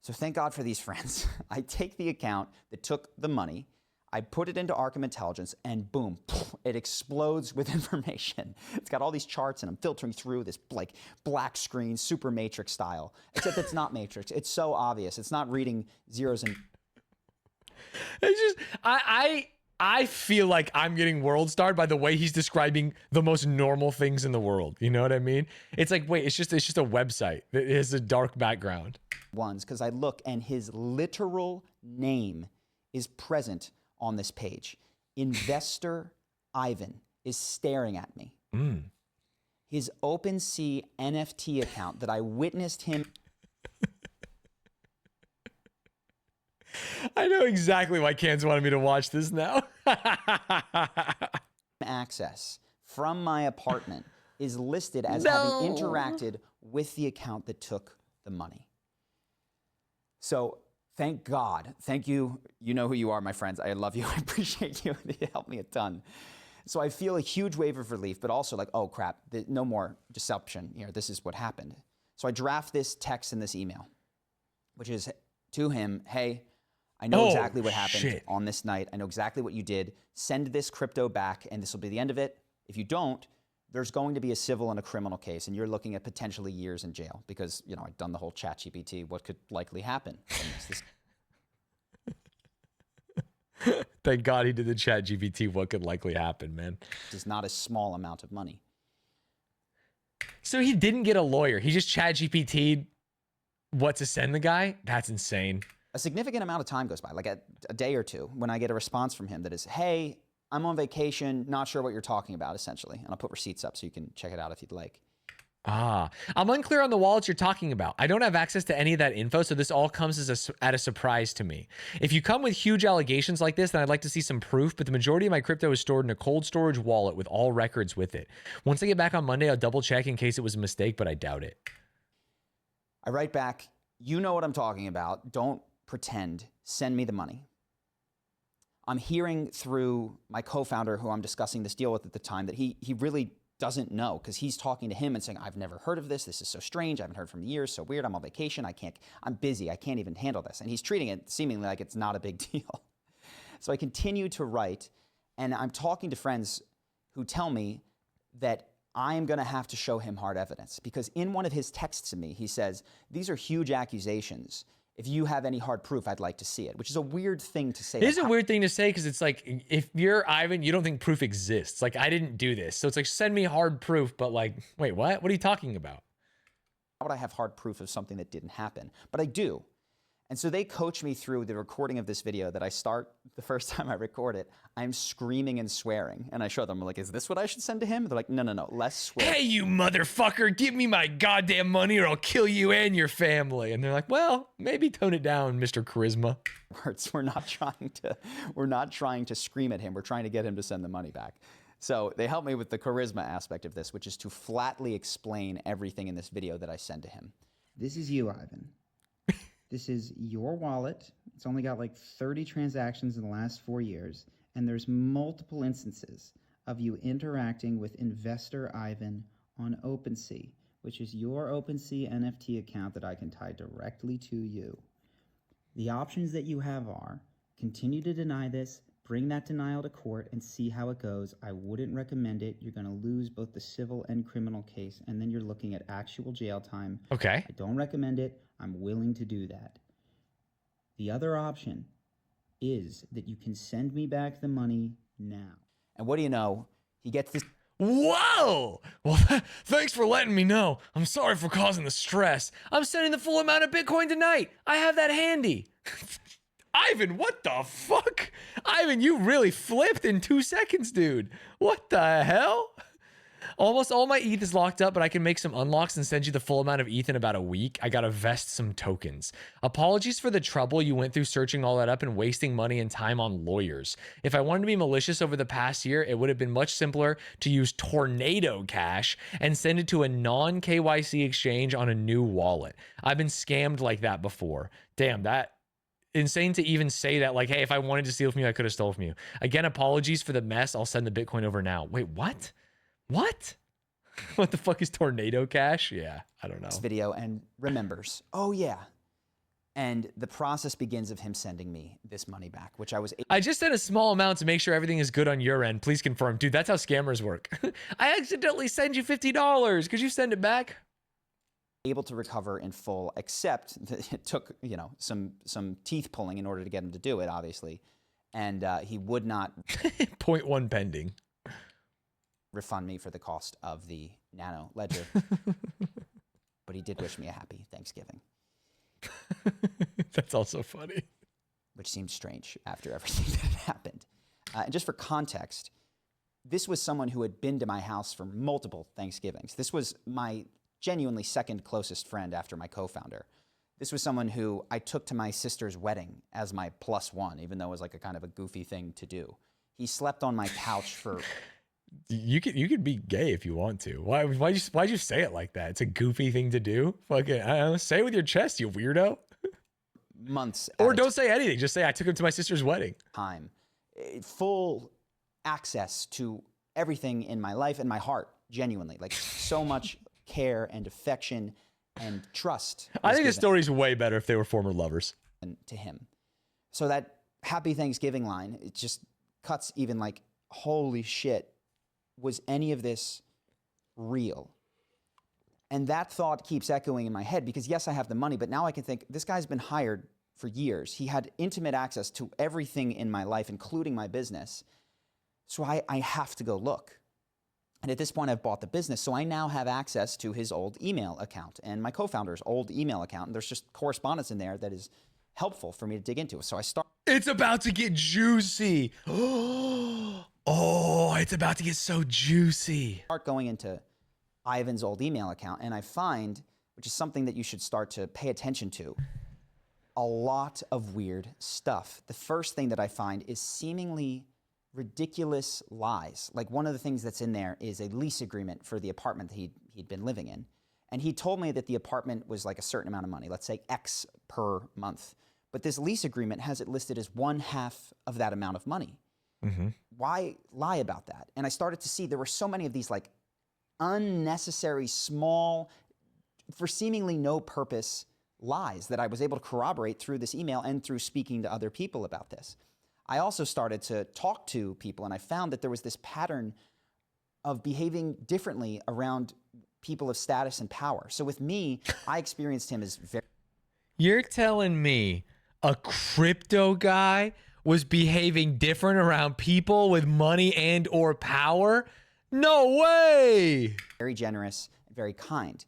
So thank God for these friends. I take the account that took the money, I put it into Arkham Intelligence, and boom, it explodes with information. It's got all these charts, and I'm filtering through this like black screen, super matrix style. Except it's not matrix. It's so obvious. It's not reading zeros and. It's just I feel like I'm getting world starred by the way he's describing the most normal things in the world. You know what I mean? It's like, wait, it's just a website that has a dark background. Ones because I look and his literal name is present on this page. Investor Ivan is staring at me. Mm. His OpenSea NFT account that I witnessed him I know exactly why Cans wanted me to watch this now. access from my apartment is listed as No. having interacted with the account that took the money. So thank God. Thank you. You know who you are, my friends. I love you. I appreciate you. You helped me a ton. So I feel a huge wave of relief, but also like, oh crap, no more deception. You know, this is what happened. So I draft this text in this email, which is to him, hey, I know Oh, exactly what happened shit. on this night. I know exactly what you did. Send this crypto back, and this will be the end of it. If you don't, there's going to be a civil and a criminal case, and you're looking at potentially years in jail because, you know, I've done the whole ChatGPT, what could likely happen. Thank God he did the ChatGPT. What could likely happen, man? This is not a small amount of money. So he didn't get a lawyer. He just ChatGPT'd what to send the guy? That's insane. A significant amount of time goes by, like a day or two, when I get a response from him that is, hey, I'm on vacation, not sure what you're talking about, essentially. And I'll put receipts up so you can check it out if you'd like. Ah, I'm unclear on the wallets you're talking about. I don't have access to any of that info, so this all comes as at a surprise to me. If you come with huge allegations like this, then I'd like to see some proof, but the majority of my crypto is stored in a cold storage wallet with all records with it. Once I get back on Monday, I'll double check in case it was a mistake, but I doubt it. I write back, you know what I'm talking about. Don't pretend. Send me the money. I'm hearing through my co-founder, who I'm discussing this deal with at the time, that he really doesn't know, because he's talking to him and saying, I've never heard of this. This is so strange. I haven't heard from years. So weird. I'm on vacation. I'm busy. I can't even handle this. And he's treating it seemingly like it's not a big deal. So I continue to write, and I'm talking to friends who tell me that I'm going to have to show him hard evidence, because in one of his texts to me, he says, these are huge accusations. If you have any hard proof, I'd like to see it, which is a weird thing to say. It is a weird thing to say, because it's like, if you're Ivan, you don't think proof exists. Like, I didn't do this. So it's like, send me hard proof, but like, wait, what? What are you talking about? How would I have hard proof of something that didn't happen? But I do. And so they coach me through the recording of this video that I start the first time I record it. I'm screaming and swearing. And I show them, like, is this what I should send to him? They're like, no, less swear. Hey, you motherfucker, give me my goddamn money or I'll kill you and your family. And they're like, well, maybe tone it down, Mr. Charisma. We're not trying to scream at him. We're trying to get him to send the money back. So they help me with the charisma aspect of this, which is to flatly explain everything in this video that I send to him. This is you, Ivan. This is your wallet. It's only got like 30 transactions in the last 4 years, and there's multiple instances of you interacting with investor Ivan on OpenSea, which is your OpenSea NFT account that I can tie directly to you. The options that you have are continue to deny this, bring that denial to court, and see how it goes. I wouldn't recommend it. You're going to lose both the civil and criminal case, and then you're looking at actual jail time. Okay. I don't recommend it. I'm willing to do that. The other option is that you can send me back the money now. And what do you know? He gets this. Whoa! Well, thanks for letting me know. I'm sorry for causing the stress. I'm sending the full amount of Bitcoin tonight. I have that handy. Ivan, what the fuck? Ivan, you really flipped in 2 seconds, dude. What the hell? Almost all my ETH is locked up, but I can make some unlocks and send you the full amount of ETH in about a week. I gotta vest some tokens. Apologies for the trouble you went through searching all that up and wasting money and time on lawyers. If I wanted to be malicious over the past year, it would have been much simpler to use Tornado Cash and send it to a non-KYC exchange on a new wallet. I've been scammed like that before. Damn, that insane to even say that. Like, hey, if I wanted to steal from you, I could have stole from you. Again, apologies for the mess. I'll send the Bitcoin over now. Wait, what? What? What the fuck is Tornado Cash? Yeah, I don't know. This video and remembers, oh yeah. And the process begins of him sending me this money back, which I just sent a small amount to make sure everything is good on your end. Please confirm. Dude, that's how scammers work. I accidentally send you $50. Could you send it back? able to recover in full, except that it took, you know, some teeth pulling in order to get him to do it, obviously. And he would not 0.1 pending. refund me for the cost of the Nano Ledger. But he did wish me a happy Thanksgiving. That's also funny. Which seemed strange after everything that had happened. And just for context, this was someone who had been to my house for multiple Thanksgivings. This was my genuinely second closest friend after my co-founder. This was someone who I took to my sister's wedding as my +1, even though it was like a kind of a goofy thing to do. He slept on my couch for... You could be gay if you want to. Why'd you say it like that? It's a goofy thing to do. Fucking say it with your chest, you weirdo. Months. Or don't say anything. Just say I took him to my sister's wedding. Time, full access to everything in my life and my heart. Genuinely, like so much care and affection and trust. I think the story's way better if they were former lovers. And to him, so that happy Thanksgiving line, it just cuts even like, holy shit. Was any of this real? And that thought keeps echoing in my head because yes, I have the money, but now I can think this guy's been hired for years. He had intimate access to everything in my life, including my business. So I have to go look. And at this point, I've bought the business. So I now have access to his old email account and my co-founder's old email account. And there's just correspondence in there that is helpful for me to dig into. So I start. It's about to get juicy. Oh, it's about to get so juicy. Start going into Ivan's old email account, and I find, which is something that you should start to pay attention to, a lot of weird stuff. The first thing that I find is seemingly ridiculous lies. Like one of the things that's in there is a lease agreement for the apartment that he'd been living in. And he told me that the apartment was like a certain amount of money, let's say X per month. But this lease agreement has it listed as 1/2 of that amount of money. Mm-hmm. Why lie about that? And I started to see there were so many of these like unnecessary, small, for seemingly no purpose lies that I was able to corroborate through this email and through speaking to other people about this. I also started to talk to people, and I found that there was this pattern of behaving differently around people of status and power. So with me, I experienced him as very... You're telling me a crypto guy was behaving different around people with money and or power? No way! Very generous and very kind.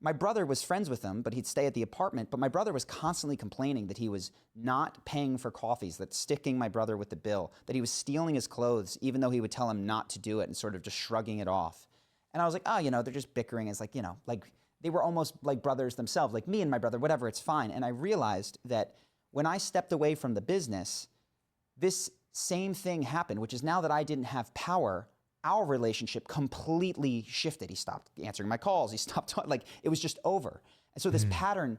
My brother was friends with him, but he'd stay at the apartment. But my brother was constantly complaining that he was not paying for coffees, that sticking my brother with the bill, that he was stealing his clothes, even though he would tell him not to do it and sort of just shrugging it off. And I was like, oh, you know, they're just bickering. It's like, you know, like they were almost like brothers themselves, like me and my brother, whatever, it's fine. And I realized that when I stepped away from the business, this same thing happened, which is now that I didn't have power, our relationship completely shifted. He stopped answering my calls. He stopped talking. Like it was just over. And so this pattern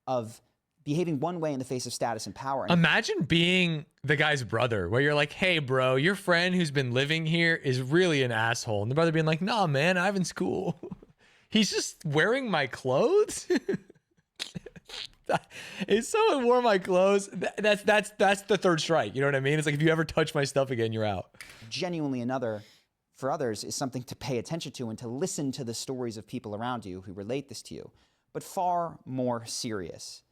of behaving one way in the face of status and power. Imagine being the guy's brother where you're like, hey, bro, your friend who's been living here is really an asshole. And the brother being like, nah, man, Ivan's cool. He's just wearing my clothes. If someone wore my clothes, that's the third strike. You know what I mean? It's like, if you ever touch my stuff again, you're out. Genuinely for others is something to pay attention to and to listen to the stories of people around you who relate this to you. But far more serious,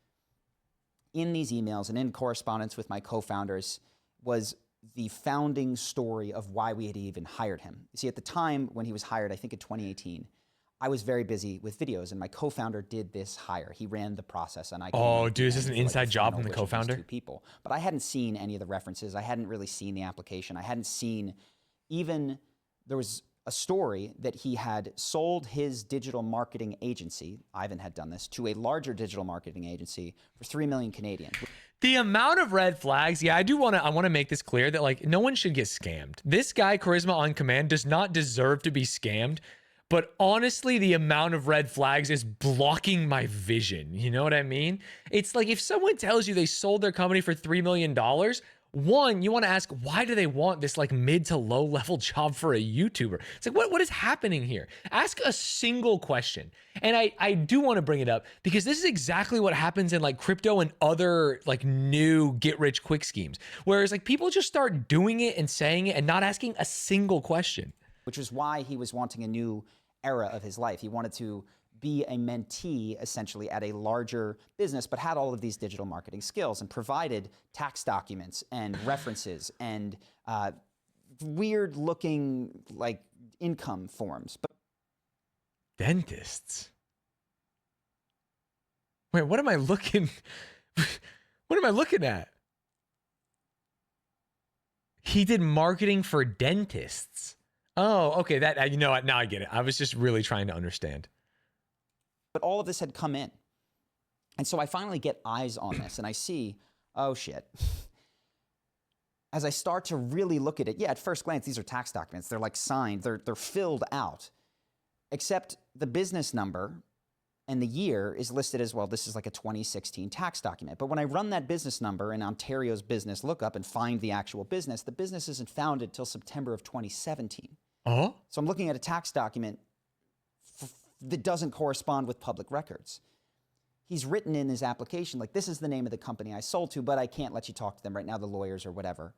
in these emails and in correspondence with my co-founders was the founding story of why we had even hired him. You see, at the time when he was hired, I think in 2018, I was very busy with videos, and my co-founder did this hire. He ran the process, and I. Oh, dude, is this an inside job from the co-founder? People, but I hadn't seen any of the references. I hadn't really seen the application. I hadn't seen even. There was a story that he had sold his digital marketing agency, Ivan had done this, to a larger digital marketing agency for 3 million Canadian. The amount of red flags, yeah, I want to make this clear that like no one should get scammed. This guy, Charisma on Command, does not deserve to be scammed. But honestly, the amount of red flags is blocking my vision. You know what I mean? It's like if someone tells you they sold their company for $3 million, one, you want to ask, why do they want this like mid to low level job for a YouTuber? It's like, what is happening here? Ask a single question. And I do want to bring it up because this is exactly what happens in like crypto and other like new get rich quick schemes. Whereas like people just start doing it and saying it and not asking a single question. Which is why he was wanting a new era of his life. He wanted to be a mentee essentially at a larger business, but had all of these digital marketing skills and provided tax documents and references and weird looking like income forms. But dentists. Wait, what am I looking? What am I looking at? He did marketing for dentists. Oh, okay. That, you know what? Now I get it. I was just really trying to understand. But all of this had come in. And so I finally get eyes on this and I see, oh shit. As I start to really look at it, yeah, at first glance, these are tax documents. They're like signed, they're filled out. Except the business number and the year is listed as, well, this is like a 2016 tax document. But when I run that business number in Ontario's business lookup and find the actual business, the business isn't founded till September of 2017. Oh? So I'm looking at a tax document that doesn't correspond with public records. He's written in his application, like, this is the name of the company I sold to, but I can't let you talk to them right now, the lawyers or whatever.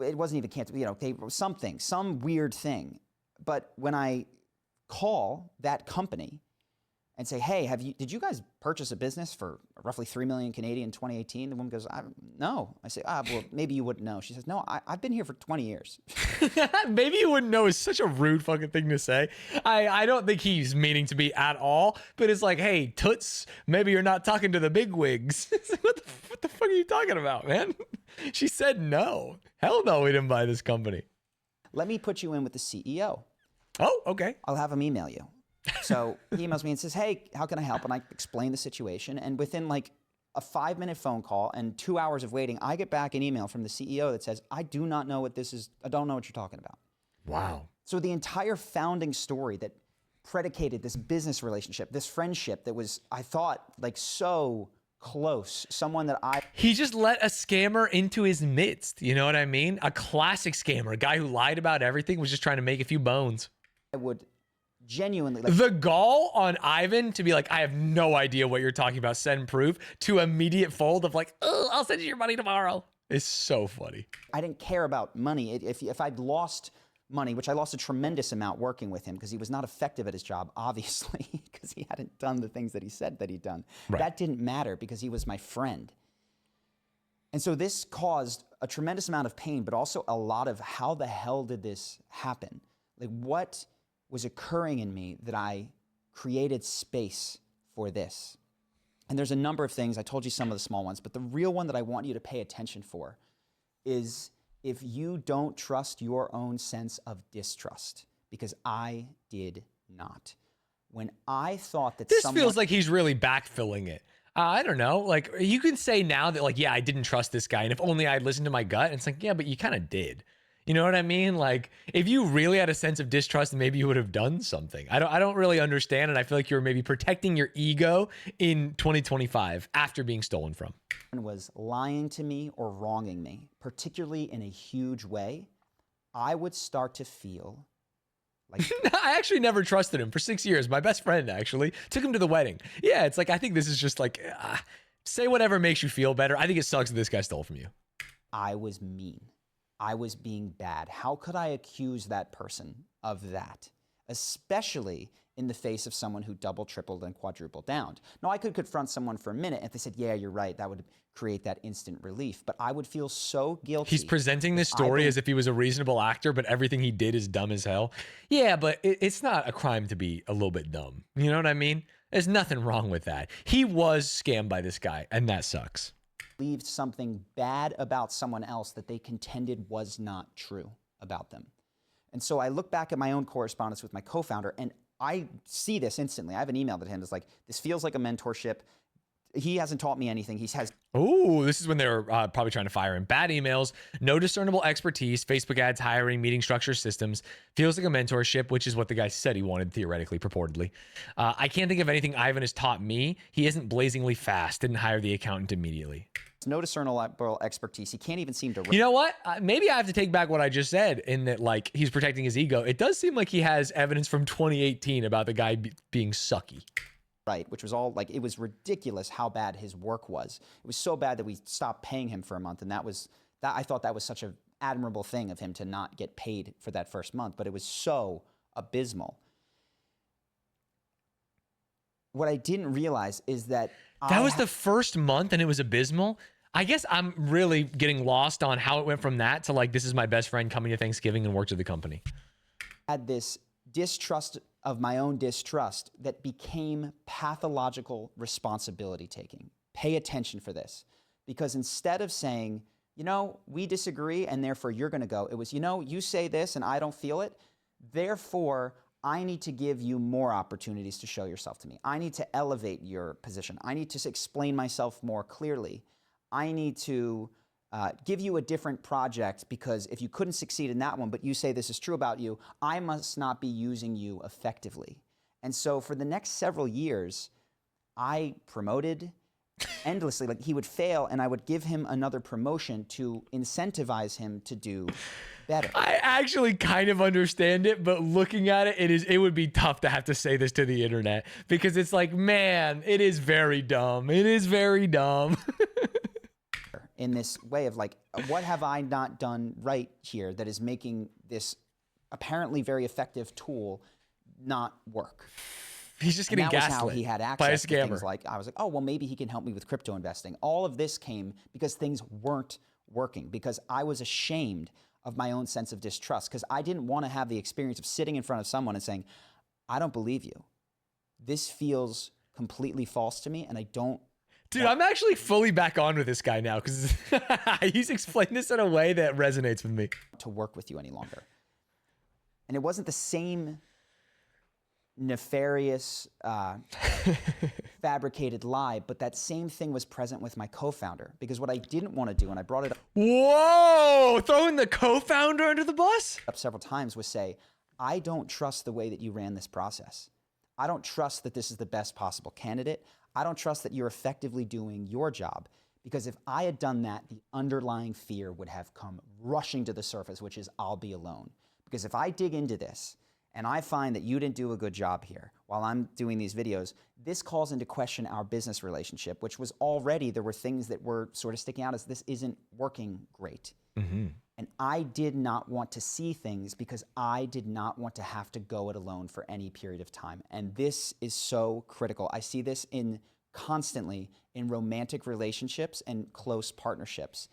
It wasn't even canceled, you know, some weird thing. But when I call that company and say, hey, did you guys purchase a business for roughly 3 million Canadian in 2018? The woman goes, no. I say, well, maybe you wouldn't know. She says, no, I've been here for 20 years. Maybe you wouldn't know is such a rude fucking thing to say. I don't think he's meaning to be at all, but it's like, hey, toots, maybe you're not talking to the big wigs. It's like, what the fuck are you talking about, man? She said no. Hell no, we didn't buy this company. Let me put you in with the CEO. Oh, okay. I'll have him email you. So he emails me and says, hey, how can I help? And I explain the situation. And within like a 5-minute phone call and 2 hours of waiting, I get back an email from the CEO that says, I do not know what this is. I don't know what you're talking about. Wow. So the entire founding story that predicated this business relationship, this friendship that was, I thought, like so close, someone that He just let a scammer into his midst. You know what I mean? A classic scammer, a guy who lied about everything, was just trying to make a few bones. I would genuinely the gall on Ivan to be like, I have no idea what you're talking about, send proof, to immediate fold of like, oh, I'll send you your money tomorrow. It's so funny. I didn't care about money. If I'd lost money, which I lost a tremendous amount working with him because he was not effective at his job, obviously, because he hadn't done the things that he said that he'd done. Right. That didn't matter because he was my friend. And so this caused a tremendous amount of pain, but also a lot of how the hell did this happen? Like what was occurring in me that I created space for this? And there's a number of things. I told you some of the small ones, but the real one that I want you to pay attention for is if you don't trust your own sense of distrust, because I did not. When I thought that this feels like he's really backfilling it. I don't know. Like you can say now that like, yeah, I didn't trust this guy. And if only I'd listened to my gut. And it's like, yeah, but you kind of did. You know what I mean? Like if you really had a sense of distrust, maybe you would have done something. I don't really understand. And I feel like you're maybe protecting your ego in 2025 after being stolen from. Was lying to me or wronging me, particularly in a huge way, I would start to feel like I actually never trusted him for 6 years. My best friend actually took him to the wedding. Yeah, it's like, I think this is just like, say whatever makes you feel better. I think it sucks that this guy stole from you. I was mean. I was being bad. How could I accuse that person of that? Especially in the face of someone who double, tripled, and quadrupled down. Now, I could confront someone for a minute. If they said, yeah, you're right, that would create that instant relief. But I would feel so guilty. He's presenting this story as if he was a reasonable actor, but everything he did is dumb as hell. Yeah, but it's not a crime to be a little bit dumb. You know what I mean? There's nothing wrong with that. He was scammed by this guy, and that sucks. Believed something bad about someone else that they contended was not true about them. And so I look back at my own correspondence with my co-founder, and I see this instantly. I have an email to him that's like, this feels like a mentorship. He hasn't taught me anything. He has. Oh, this is when they were probably trying to fire him. Bad emails, no discernible expertise, Facebook ads, hiring, meeting structure, systems. Feels like a mentorship, which is what the guy said he wanted, theoretically, purportedly. I can't think of anything Ivan has taught me. He isn't blazingly fast. Didn't hire the accountant immediately. No discernible expertise. He can't even seem to. You know what? Maybe I have to take back what I just said in that, like, he's protecting his ego. It does seem like he has evidence from 2018 about the guy being sucky. Right, which was all like, it was ridiculous how bad his work was. It was so bad that we stopped paying him for a month, and that I thought that was such an admirable thing of him to not get paid for that first month, but it was so abysmal. What I didn't realize is that was the first month and it was abysmal. I guess I'm really getting lost on how it went from that to like, this is my best friend coming to Thanksgiving and worked at the company. Had this distrust of my own distrust that became pathological responsibility taking. Pay attention for this. Because instead of saying, you know, we disagree and therefore you're going to go, it was, you know, you say this and I don't feel it. Therefore, I need to give you more opportunities to show yourself to me. I need to elevate your position. I need to explain myself more clearly. I need to give you a different project because if you couldn't succeed in that one, but you say this is true about you, I must not be using you effectively. And so for the next several years, I promoted endlessly. Like he would fail and I would give him another promotion to incentivize him to do better. I actually kind of understand it, but looking at it, it would be tough to have to say this to the internet because it's like, man, it is very dumb. It is very dumb. In this way of like, what have I not done right here that is making this apparently very effective tool not work. He's just And getting that was how gaslit he had by a access to things scammer. like, I was like, oh, well, maybe he can help me with crypto investing. All of this came because things weren't working, because I was ashamed of my own sense of distrust, because I didn't want to have the experience of sitting in front of someone and saying, I don't believe you. This feels completely false to me, and I don't. Dude, I'm actually fully back on with this guy now because he's explained this in a way that resonates with me. To work with you any longer. And it wasn't the same nefarious, fabricated lie, but that same thing was present with my co-founder, because what I didn't want to do, and I brought it Whoa, throwing the co-founder under the bus? up several times, was say, I don't trust the way that you ran this process. I don't trust that this is the best possible candidate. I don't trust that you're effectively doing your job, because if I had done that, the underlying fear would have come rushing to the surface, which is I'll be alone. Because if I dig into this and I find that you didn't do a good job here while I'm doing these videos, this calls into question our business relationship, which was already, there were things that were sort of sticking out as this isn't working great. And I did not want to see things because I did not want to have to go it alone for any period of time. And this is so critical. I see this constantly in romantic relationships and close partnerships.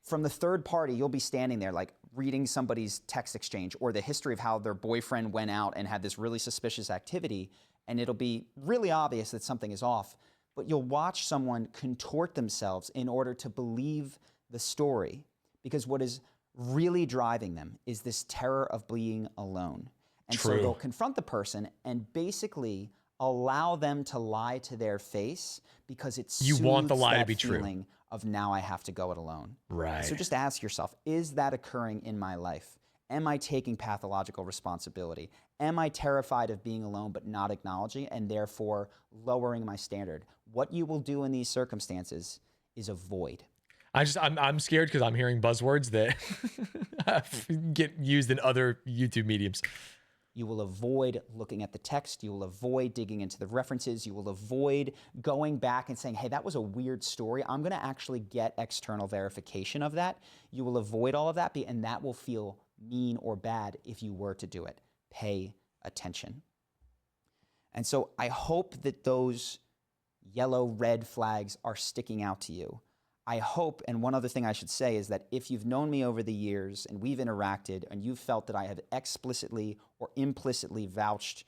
From the third party, you'll be standing there like reading somebody's text exchange or the history of how their boyfriend went out and had this really suspicious activity, and it'll be really obvious that something is off. But you'll watch someone contort themselves in order to believe the story, because what is really driving them is this terror of being alone. And so they'll confront the person and basically allow them to lie to their face, because it's You want the lie to that be true. feeling of now I have to go it alone. Right. So just ask yourself, is that occurring in my life? Am I taking pathological responsibility? Am I terrified of being alone but not acknowledging and therefore lowering my standard? What you will do in these circumstances is avoid. I'm scared because I'm hearing buzzwords that get used in other YouTube mediums. You will avoid looking at the text. You will avoid digging into the references. You will avoid going back and saying, hey, that was a weird story. I'm going to actually get external verification of that. You will avoid all of that, and that will feel mean or bad if you were to do it. Pay attention. And so I hope that those yellow, red flags are sticking out to you. I hope, and one other thing I should say is that if you've known me over the years and we've interacted and you've felt that I have explicitly or implicitly vouched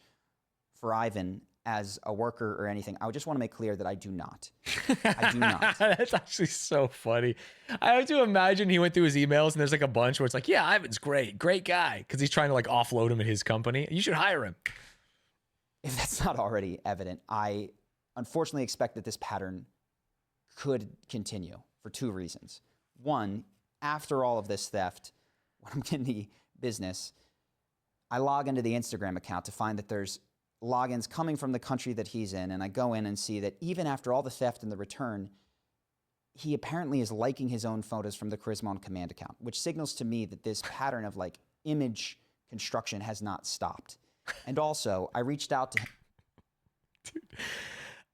for Ivan as a worker or anything, I would just want to make clear that I do not. I do not. That's actually so funny. I have to imagine he went through his emails and there's like a bunch where it's like, yeah, Ivan's great guy. Because he's trying to like offload him at his company. You should hire him. If that's not already evident, I unfortunately expect that this pattern could continue for two reasons. One, after all of this theft, when I'm getting the business, I log into the Instagram account to find that there's logins coming from the country that he's in, and I go in and see that even after all the theft and the return, he apparently is liking his own photos from the Charisma on Command account, which signals to me that this pattern of like image construction has not stopped. And also, I reached out to him. Dude.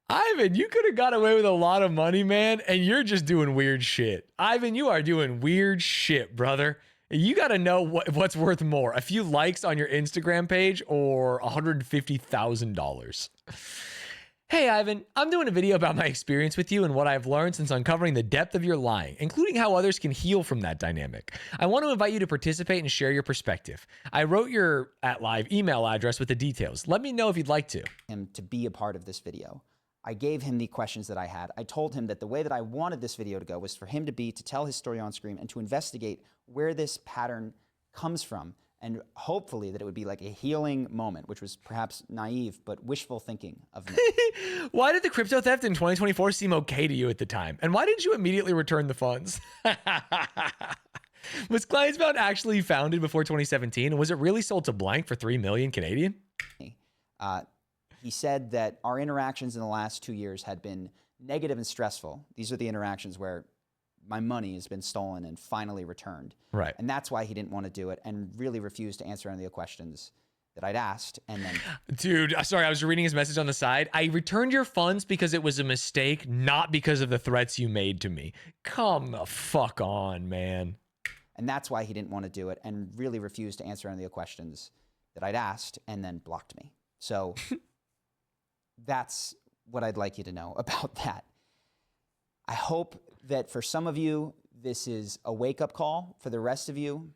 Ivan, you could have got away with a lot of money, man, and you're just doing weird shit. Ivan, you are doing weird shit, brother. You got to know what's worth more, a few likes on your Instagram page or $150,000. Hey, Ivan, I'm doing a video about my experience with you and what I've learned since uncovering the depth of your lying, including how others can heal from that dynamic. I want to invite you to participate and share your perspective. I wrote your @live email address with the details. Let me know if you'd like to. Him to be a part of this video. I gave him the questions that I had. I told him that the way that I wanted this video to go was for him to tell his story on screen and to investigate where this pattern comes from, and hopefully that it would be like a healing moment, which was perhaps naive but wishful thinking of me. Why did the crypto theft in 2024 seem okay to you at the time? And why didn't you immediately return the funds? Was Clientsbound actually founded before 2017? And was it really sold to Blank for 3 million Canadian? He said that our interactions in the last 2 years had been negative and stressful. These are the interactions where my money has been stolen and finally returned. Right. And that's why he didn't want to do it and really refused to answer any of the questions that I'd asked. And then, dude, sorry, I was reading his message on the side. I returned your funds because it was a mistake, not because of the threats you made to me. Come the fuck on, man. And that's why he didn't want to do it and really refused to answer any of the questions that I'd asked and then blocked me. So that's what I'd like you to know about that. I hope that for some of you, this is a wake-up call. For the rest of you,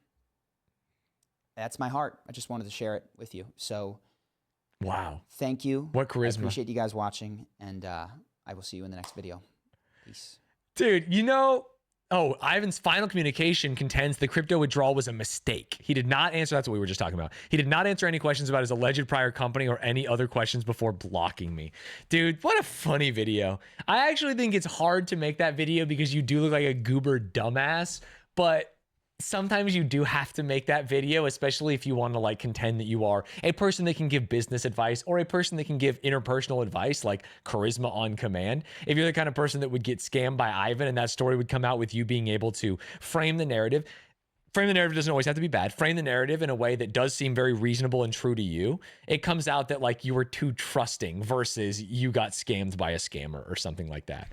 that's my heart. I just wanted to share it with you. So wow. Thank you. What charisma. I appreciate you guys watching, and I will see you in the next video. Peace. Dude, you know, Ivan's final communication contends the crypto withdrawal was a mistake. He did not answer. That's what we were just talking about. He did not answer any questions about his alleged prior company or any other questions before blocking me. Dude, what a funny video. I actually think it's hard to make that video because you do look like a goober dumbass, but sometimes you do have to make that video, especially if you want to like contend that you are a person that can give business advice or a person that can give interpersonal advice, like charisma on command. If you're the kind of person that would get scammed by Ivan and that story would come out with you being able to frame the narrative doesn't always have to be bad. Frame the narrative in a way that does seem very reasonable and true to you. It comes out that like you were too trusting versus you got scammed by a scammer or something like that.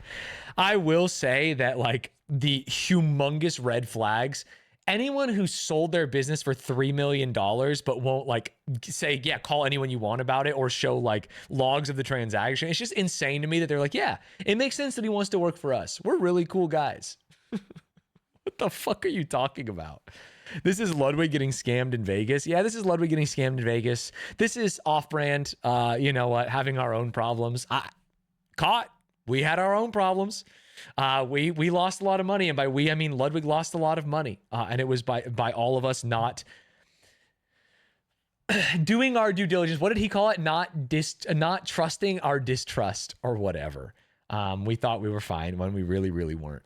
I will say that like the humongous red flags, anyone who sold their business for $3 million but won't like say, yeah, call anyone you want about it or show like logs of the transaction. It's just insane to me that they're like, yeah, it makes sense that he wants to work for us. We're really cool guys. What the fuck are you talking about? This is Ludwig getting scammed in Vegas. Yeah, this is Ludwig getting scammed in Vegas. This is off-brand, you know what, having our own problems. We had our own problems. We lost a lot of money, and by we I mean Ludwig lost a lot of money, and it was by all of us not doing our due diligence. What did he call it? Not trusting our distrust or whatever. We thought we were fine when we really weren't.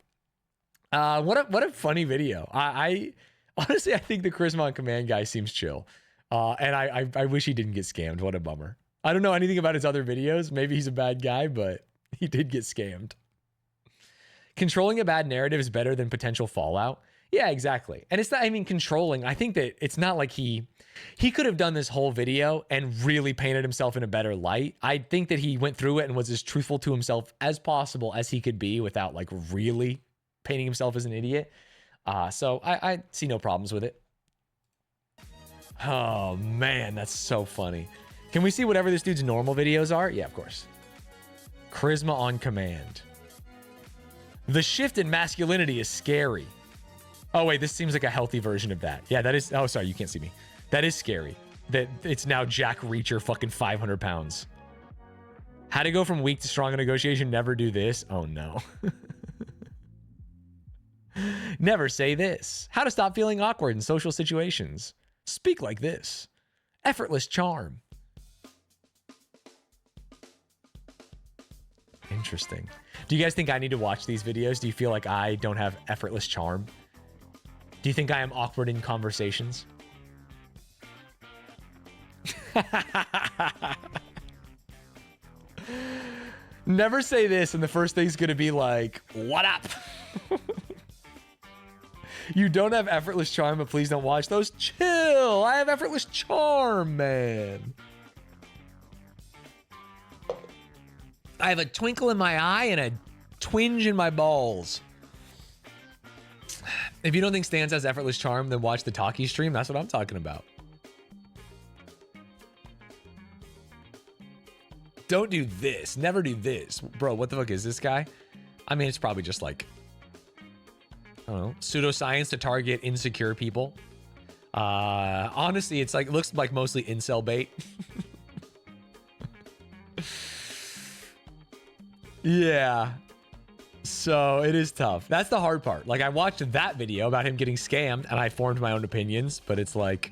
What a funny video. I honestly I think the Charisma on Command guy seems chill, and I wish he didn't get scammed. What a bummer. I don't know anything about his other videos. Maybe he's a bad guy, but he did get scammed. Controlling a bad narrative is better than potential fallout. Yeah, exactly. And it's not, I mean, controlling, I think that it's not like he could have done this whole video and really painted himself in a better light. I think that he went through it and was as truthful to himself as possible as he could be without like really painting himself as an idiot. So I see no problems with it. Oh man, that's so funny. Can we see whatever this dude's normal videos are? Yeah, of course. Charisma on Command. The shift in masculinity is scary. Oh, wait, this seems like a healthy version of that. Yeah, that is. Oh, sorry, you can't see me. That is scary. That it's now Jack Reacher fucking 500 pounds. How to go from weak to strong in negotiation. Never do this. Oh, no. Never say this. How to stop feeling awkward in social situations. Speak like this. Effortless charm. Interesting. Do you guys think I need to watch these videos? Do you feel like I don't have effortless charm? Do you think I am awkward in conversations? Never say this and the first thing's gonna be like, what up? You don't have effortless charm, but please don't watch those. Chill. I have effortless charm, man. I have a twinkle in my eye and a twinge in my balls. If you don't think Stanz has effortless charm, then watch the Talkie stream. That's what I'm talking about. Don't do this. Never do this. Bro, what the fuck is this guy? I mean, it's probably just like, I don't know, pseudoscience to target insecure people. Honestly, it's like, it looks like mostly incel bait. Yeah. So it is tough. That's the hard part. Like I watched that video about him getting scammed and I formed my own opinions, but it's like,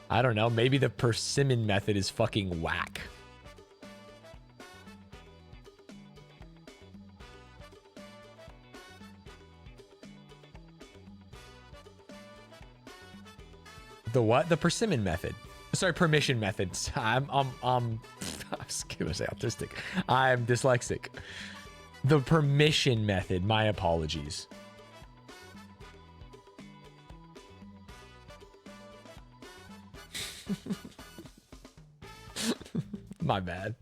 I don't know, maybe the persimmon method is fucking whack. The what? The persimmon method. Sorry, permission methods. I was gonna say autistic. I'm dyslexic. The permission method. My apologies. My bad.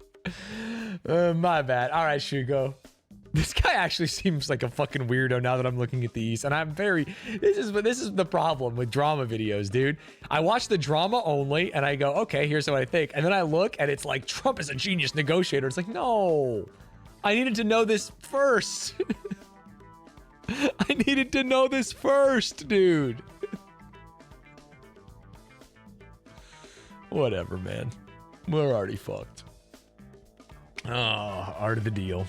My bad. All right, Shugo. This guy actually seems like a fucking weirdo now that I'm looking at these, and I'm very. This is the problem with drama videos, dude. I watch the drama only, and I go, okay, here's what I think, and then I look, and it's like Trump is a genius negotiator. It's like, no, I needed to know this first. I needed to know this first, dude. Whatever, man. We're already fucked. Oh, art of the deal.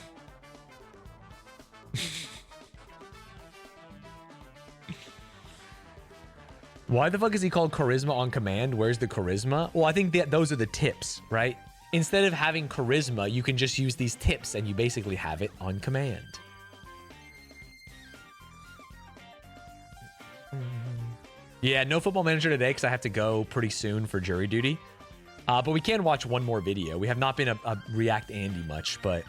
Why the fuck is he called charisma on command? Where's the charisma? Well, I think that those are the tips, right? Instead of having charisma, you can just use these tips and you basically have it on command. Yeah, no Football Manager today because I have to go pretty soon for jury duty. But we can watch one more video. We have not been a React Andy much, but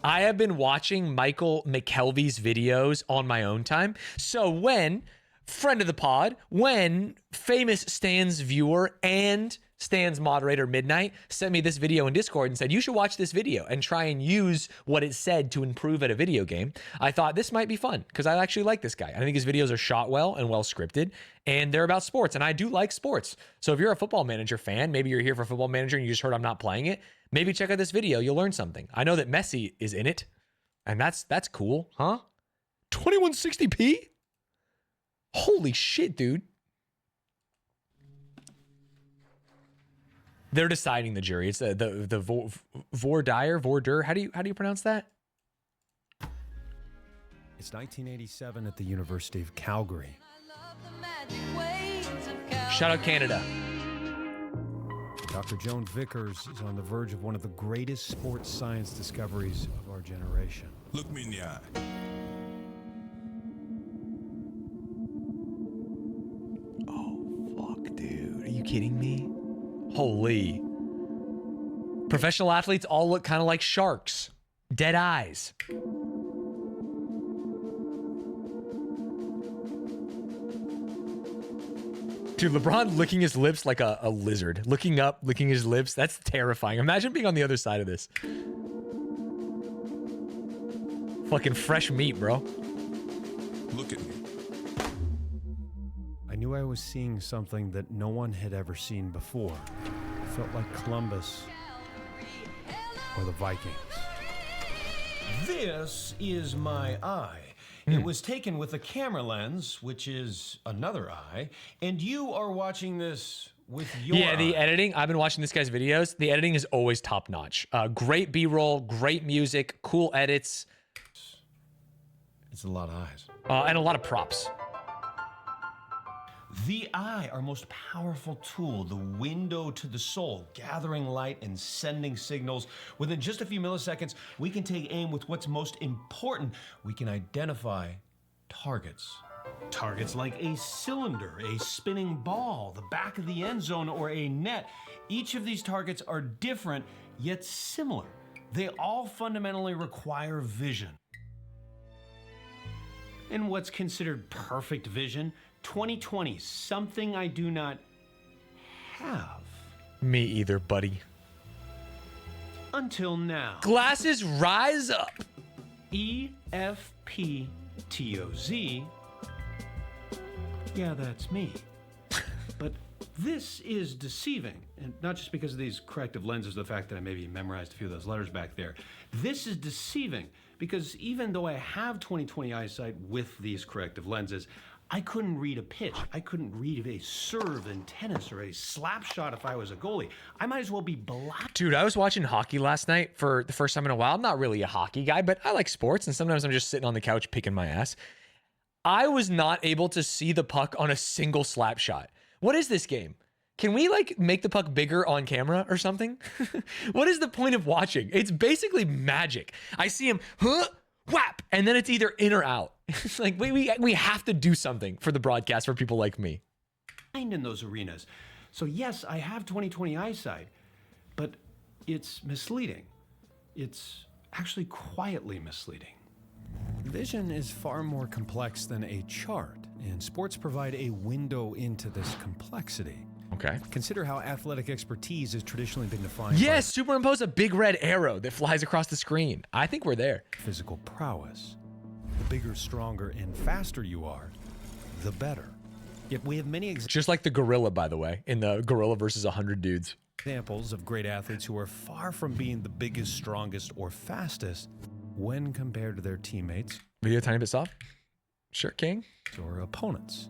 I have been watching Michael McKelvey's videos on my own time. So when friend of the pod, when famous Stanz viewer and Stanz moderator Midnight sent me this video in Discord and said, you should watch this video and try and use what it said to improve at a video game, I thought this might be fun because I actually like this guy. I think his videos are shot well and well scripted, and they're about sports, and I do like sports. So if you're a Football Manager fan, maybe you're here for Football Manager and you just heard I'm not playing it, maybe check out this video. You'll learn something. I know that Messi is in it, and that's cool, huh? 2160p? Holy shit, dude. They're deciding the jury. It's the Vordur. How do you pronounce that? It's 1987 at the University of Calgary. Shout out Canada. Dr. Joan Vickers is on the verge of one of the greatest sports science discoveries of our generation. Look me in the eye. Oh, fuck, dude. Are you kidding me? Holy. Professional athletes all look kind of like sharks. Dead eyes. Dude, LeBron licking his lips like a lizard. Looking up, licking his lips. That's terrifying. Imagine being on the other side of this. Fucking fresh meat, bro. Look at me. I knew I was seeing something that no one had ever seen before. It felt like Columbus or the Vikings. This is my eye. It was taken with a camera lens, which is another eye, and you are watching this with your Yeah, the eye. editing. I've been watching this guy's videos. The editing is always top notch. Great B-roll, great music, cool edits, It's a lot of eyes. and a lot of props. The eye, our most powerful tool, the window to the soul, gathering light and sending signals. Within just a few milliseconds, we can take aim with what's most important. We can identify targets. Targets like a cylinder, a spinning ball, the back of the end zone, or a net. Each of these targets are different, yet similar. They all fundamentally require vision. And what's considered perfect vision? 2020, something I do not have. Me either, buddy. Until now. Glasses rise up. EFPTOZ. Yeah, that's me. But this is deceiving. And not just because of these corrective lenses, the fact that I maybe memorized a few of those letters back there. This is deceiving because even though I have 20/20 eyesight with these corrective lenses, I couldn't read a pitch. I couldn't read a serve in tennis or a slap shot if I was a goalie. I might as well be black. Dude, I was watching hockey last night for the first time in a while. I'm not really a hockey guy, but I like sports, and sometimes I'm just sitting on the couch picking my ass. I was not able to see the puck on a single slap shot. What is this game? Can we like make the puck bigger on camera or something? What is the point of watching? It's basically magic. I see him, whap, and then it's either in or out. It's like we have to do something for the broadcast for people like me. In those arenas. So yes, I have 20/20 eyesight, but it's misleading. It's actually quietly misleading. Vision is far more complex than a chart, and sports provide a window into this complexity. Okay. Consider how athletic expertise has traditionally been defined Yes, superimpose a big red arrow that flies across the screen. I think we're there. by physical prowess. The bigger, stronger, and faster you are, the better. Yet we have many Just like the gorilla, by the way, in the gorilla versus 100 dudes. examples of great athletes who are far from being the biggest, strongest, or fastest when compared to their teammates. Video a tiny bit soft? Sure, King. Or opponents.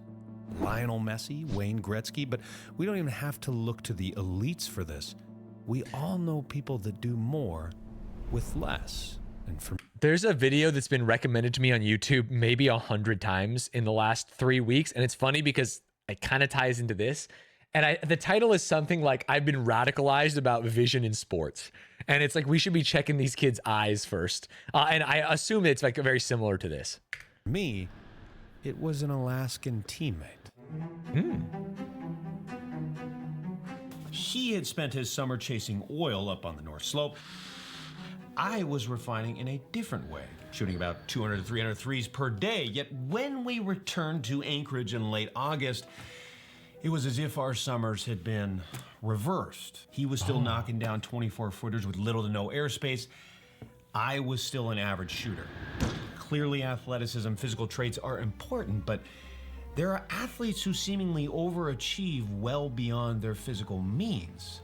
Lionel Messi, Wayne Gretzky, but we don't even have to look to the elites for this. We all know people that do more with less. And for There's a video that's been recommended to me on YouTube maybe 100 times in the last 3 weeks. And it's funny because it kind of ties into this. And the title is something like, I've been radicalized about vision in sports. And it's like, we should be checking these kids' eyes first. And I assume it's like very similar to this. me, it was an Alaskan teammate. He had spent his summer chasing oil up on the North Slope. I was refining in a different way, shooting about 200 to 300 threes per day. Yet when we returned to Anchorage in late August, it was as if our summers had been reversed. He was still knocking down 24-footers with little to no airspace. I was still an average shooter. Clearly, athleticism, physical traits are important, but there are athletes who seemingly overachieve well beyond their physical means.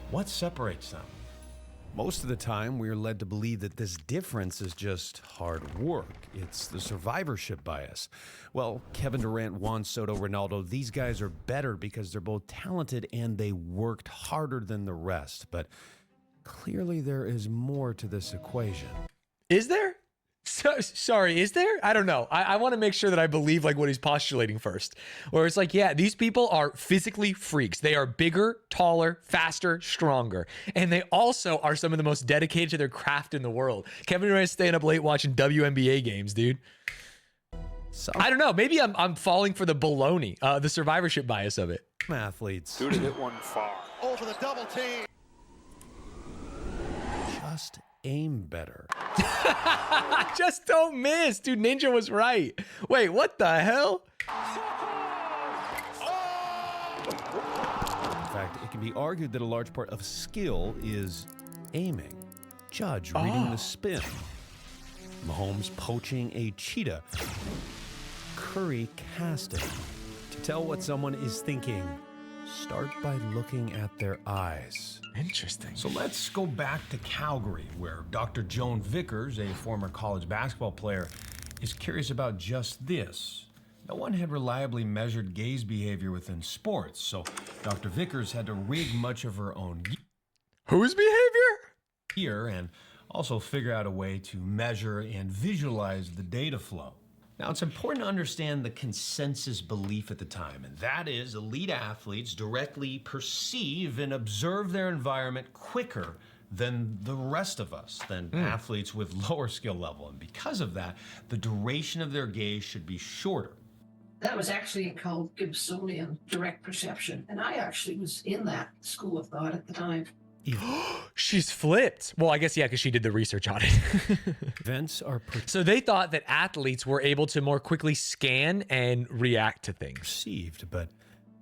What separates them? Most of the time, we are led to believe that this difference is just hard work. It's the survivorship bias. Well, Kevin Durant, Juan Soto, Ronaldo, these guys are better because they're both talented and they worked harder than the rest. But clearly there is more to this equation. Is there? Sorry, is there? I don't know. I want to make sure that I believe like what he's postulating first. Where it's like, yeah, these people are physically freaks. They are bigger, taller, faster, stronger. And they also are some of the most dedicated to their craft in the world. Kevin Durant's staying up late watching WNBA games, dude. I don't know. Maybe I'm falling for the baloney, the survivorship bias of it. Athletes Dude hit one far. Over the double team. just aim better. Just don't miss. Dude, Ninja was right. Wait, what the hell? In fact, it can be argued that a large part of skill is aiming. Judge reading the spin. Mahomes poaching a cheetah. Curry casting. To tell what someone is thinking, start by looking at their eyes. Interesting. So let's go back to Calgary, where Dr. Joan Vickers, a former college basketball player, is curious about just this. No one had reliably measured gaze behavior within sports, so Dr. Vickers had to rig much of her own Whose behavior? gear and also figure out a way to measure and visualize the data flow. Now, it's important to understand the consensus belief at the time, and that is elite athletes directly perceive and observe their environment quicker than the rest of us, than athletes with lower skill level. And because of that, the duration of their gaze should be shorter. That was actually called Gibsonian direct perception, and I actually was in that school of thought at the time. She's flipped. Well, I guess, yeah, because she did the research on it. Events are So they thought that athletes were able to more quickly scan and react to things. perceived, but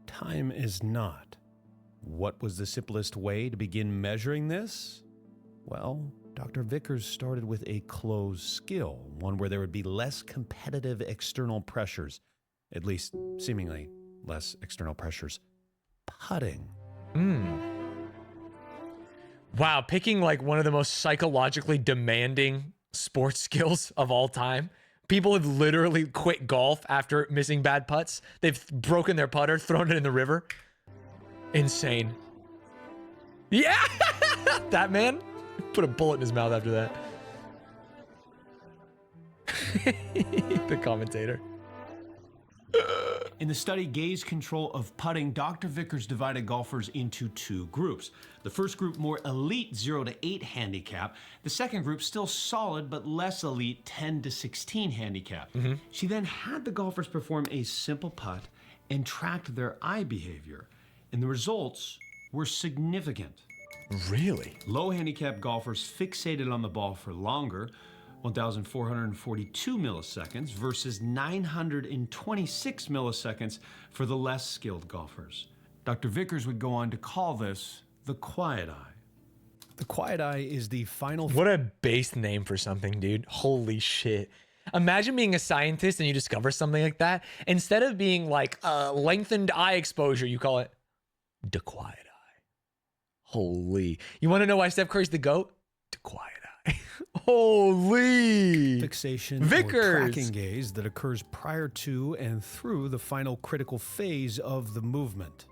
time is not. What was the simplest way to begin measuring this? Well, Dr. Vickers started with a closed skill, one where there would be less competitive external pressures, at least seemingly less external pressures. Putting. Wow, picking like one of the most psychologically demanding sports skills of all time. People have literally quit golf after missing bad putts. They've broken their putter, thrown it in the river. Insane. Yeah, that man put a bullet in his mouth after that. The commentator. In the study Gaze Control of Putting, Dr. Vickers divided golfers into two groups. The first group, more elite 0 to 8 handicap. The second group, still solid but less elite 10 to 16 handicap. She then had the golfers perform a simple putt and tracked their eye behavior. And the results were significant. Really? Low handicap golfers fixated on the ball for longer, 1,442 milliseconds versus 926 milliseconds for the less skilled golfers. Dr. Vickers would go on to call this the quiet eye. The quiet eye is the final... What a base name for something, dude. Holy shit. Imagine being a scientist and you discover something like that. Instead of being like lengthened eye exposure, you call it the quiet eye. Holy. You want to know why Steph Curry's the GOAT? The quiet eye. Holy. Fixation Vickers. or tracking gaze that occurs prior to and through the final critical phase of the movement.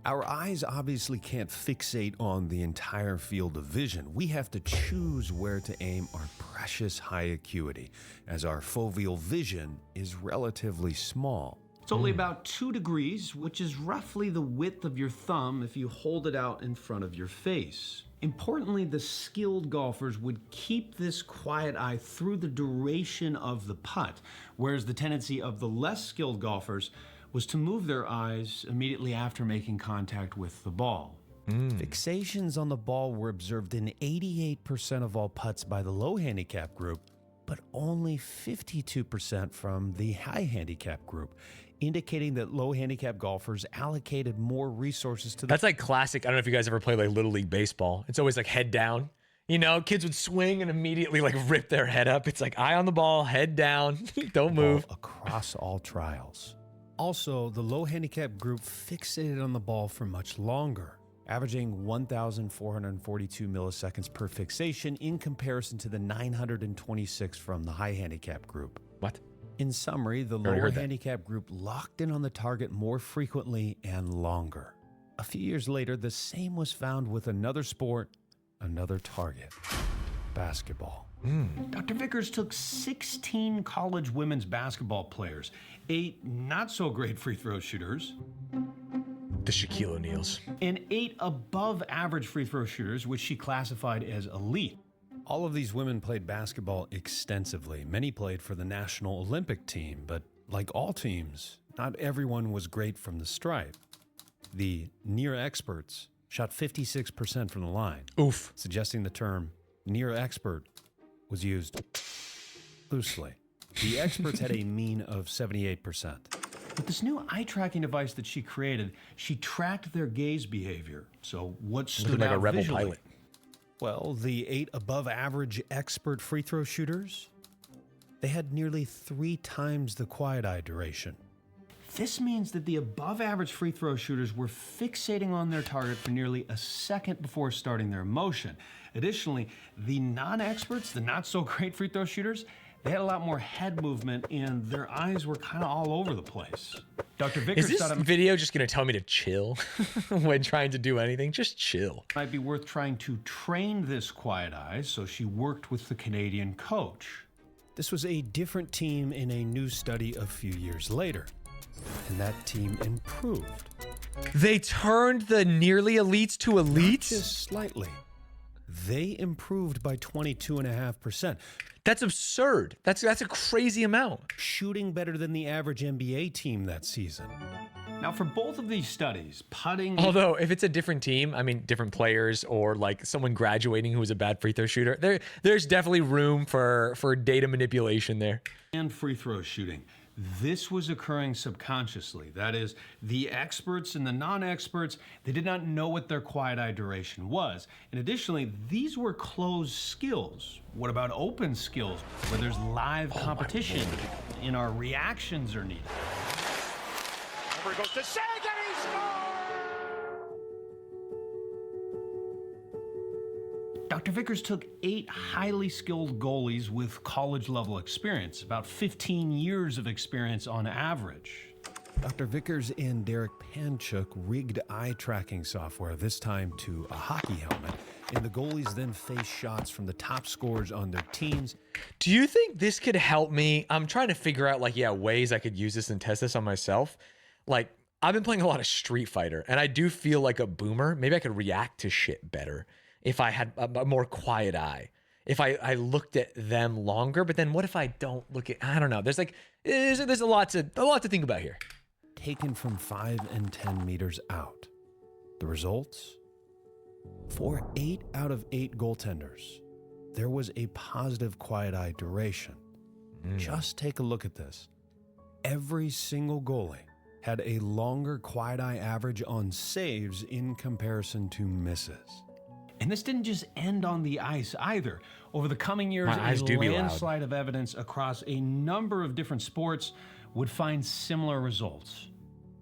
Our eyes obviously can't fixate on the entire field of vision. We have to choose where to aim our precious high acuity, as our foveal vision is relatively small. It's only about 2 degrees, which is roughly the width of your thumb if you hold it out in front of your face. Importantly, the skilled golfers would keep this quiet eye through the duration of the putt, whereas the tendency of the less skilled golfers was to move their eyes immediately after making contact with the ball. Fixations on the ball were observed in 88% of all putts by the low handicap group, but only 52% from the high handicap group, indicating that low handicap golfers allocated more resources to the... That's like classic. I don't know if you guys ever played like Little League Baseball. It's always like head down. You know, kids would swing and immediately like rip their head up. It's like eye on the ball, head down, don't move. Across all trials. Also, the low handicap group fixated on the ball for much longer, averaging 1,442 milliseconds per fixation in comparison to the 926 from the high handicap group. What? In summary, the lower handicap group locked in on the target more frequently and longer. A few years later, the same was found with another sport, another target: basketball. Dr. Vickers took 16 college women's basketball players, 8 not-so-great free throw shooters, the Shaquille O'Neals, and 8 above-average free throw shooters, which she classified as elite. All of these women played basketball extensively. Many played for the National Olympic team, but like all teams, not everyone was great from the stripe. The near experts shot 56% from the line. Oof. Suggesting the term near expert was used loosely. The experts had a mean of 78%. With this new eye tracking device that she created, she tracked their gaze behavior. So what stood like out a rebel visually? pilot. Well, the 8 above average expert free throw shooters, they had nearly 3 times the quiet eye duration. This means that the above average free throw shooters were fixating on their target for nearly a second before starting their motion. Additionally, the non-experts, the not so great free throw shooters, they had a lot more head movement and their eyes were kind of all over the place. Dr. Vickers Is this video just going to tell me to chill when trying to do anything? Just chill. Might be worth trying to train this quiet eye, so she worked with the Canadian coach. This was a different team in a new study a few years later, and that team improved. They turned the nearly elites to elites? Just slightly. They improved by 22.5%. That's absurd. That's a crazy amount. Shooting better than the average NBA team that season. Now, for both of these studies, putting... Although, if it's a different team, I mean, different players, or like someone graduating who was a bad free throw shooter, there's definitely room for data manipulation there. And free throw shooting. This was occurring subconsciously. That is, the experts and the non-experts, they did not know what their quiet eye duration was. And additionally, these were closed skills. What about open skills, where there's live competition and our reactions are needed? Number goes to Sagan, he scores! Dr. Vickers took 8 highly skilled goalies with college-level experience, about 15 years of experience on average. Dr. Vickers and Derek Panchuk rigged eye tracking software, this time to a hockey helmet, and the goalies then faced shots from the top scorers on their teams. Do you think this could help me? I'm trying to figure out ways I could use this and test this on myself. Like, I've been playing a lot of Street Fighter, and I do feel like a boomer. Maybe I could react to shit better if I had a more quiet eye, if I looked at them longer. But then what if I don't look at, I don't know. There's a lot to think about here. Taken from 5 and 10 meters out. The results? For 8 out of 8 goaltenders, there was a positive quiet eye duration. Just take a look at this. Every single goalie had a longer quiet eye average on saves in comparison to misses. And this didn't just end on the ice either. Over the coming years, My eyes a do be loud. landslide of evidence across a number of different sports would find similar results.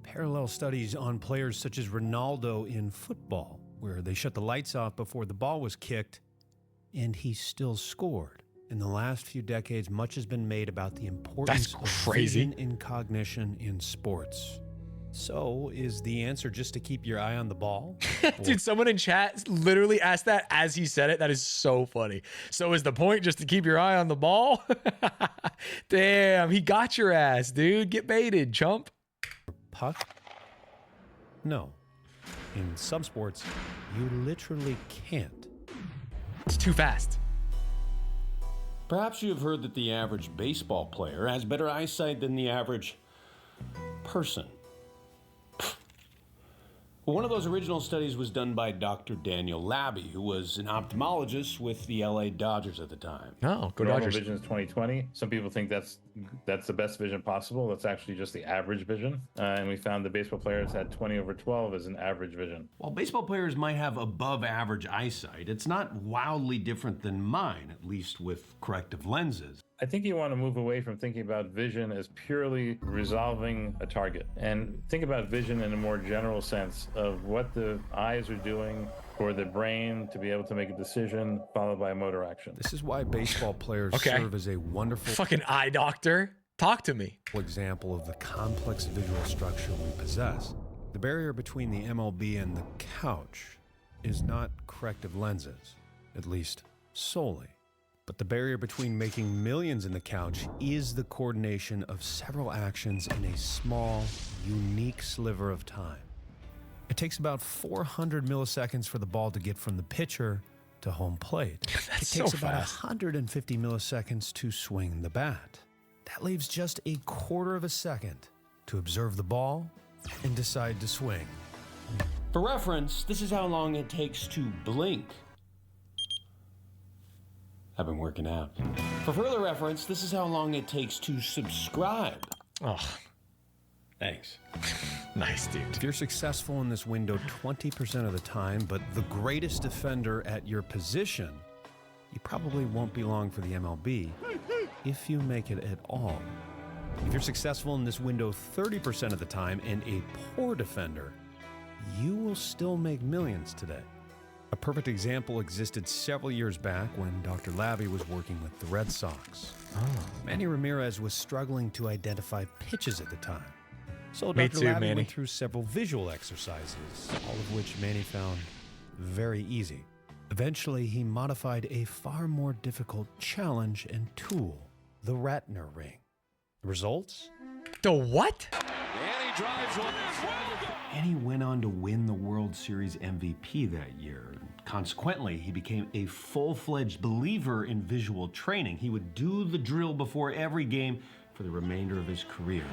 Parallel studies on players such as Ronaldo in football, where they shut the lights off before the ball was kicked, and he still scored. In the last few decades, much has been made about the importance of vision and cognition in sports. So, is the answer just to keep your eye on the ball? Dude, someone in chat literally asked that as he said it. That is so funny. So is the point just to keep your eye on the ball? Damn, he got your ass, dude. Get baited, chump. Puck? No. In some sports, you literally can't. It's too fast. Perhaps you have heard that the average baseball player has better eyesight than the average person. One of those original studies was done by Dr. Daniel Labby, who was an ophthalmologist with the LA Dodgers at the time. Oh, go Normal Dodgers. vision is 20/20. Some people think that's the best vision possible. That's actually just the average vision. And we found the baseball players had 20/12 as an average vision. While baseball players might have above average eyesight, it's not wildly different than mine, at least with corrective lenses. I think you want to move away from thinking about vision as purely resolving a target and think about vision in a more general sense of what the eyes are doing for the brain to be able to make a decision followed by a motor action. This is why baseball players serve as a wonderful fucking eye doctor. Talk to me. example of the complex visual structure we possess. The barrier between the MLB and the couch is not corrective lenses, at least solely. But the barrier between making millions in the couch is the coordination of several actions in a small, unique sliver of time. It takes about 400 milliseconds for the ball to get from the pitcher to home plate. That's it takes so about fast. 150 milliseconds to swing the bat. That leaves just a quarter of a second to observe the ball and decide to swing. For reference, this is how long it takes to blink. I've been working out. For further reference, this is how long it takes to subscribe. Oh, Thanks. nice, dude. If you're successful in this window 20% of the time, but the greatest defender at your position, you probably won't be long for the MLB, if you make it at all. If you're successful in this window 30% of the time and a poor defender, you will still make millions today. A perfect example existed several years back when Dr. Labby was working with the Red Sox. Manny Ramirez was struggling to identify pitches at the time. So Me Dr. too, Labby Manny. went through several visual exercises, all of which Manny found very easy. Eventually, he modified a far more difficult challenge and tool, the Ratner ring. The results? The what? And he went on to win the World Series MVP that year. Consequently, he became a full-fledged believer in visual training. He would do the drill before every game for the remainder of his career.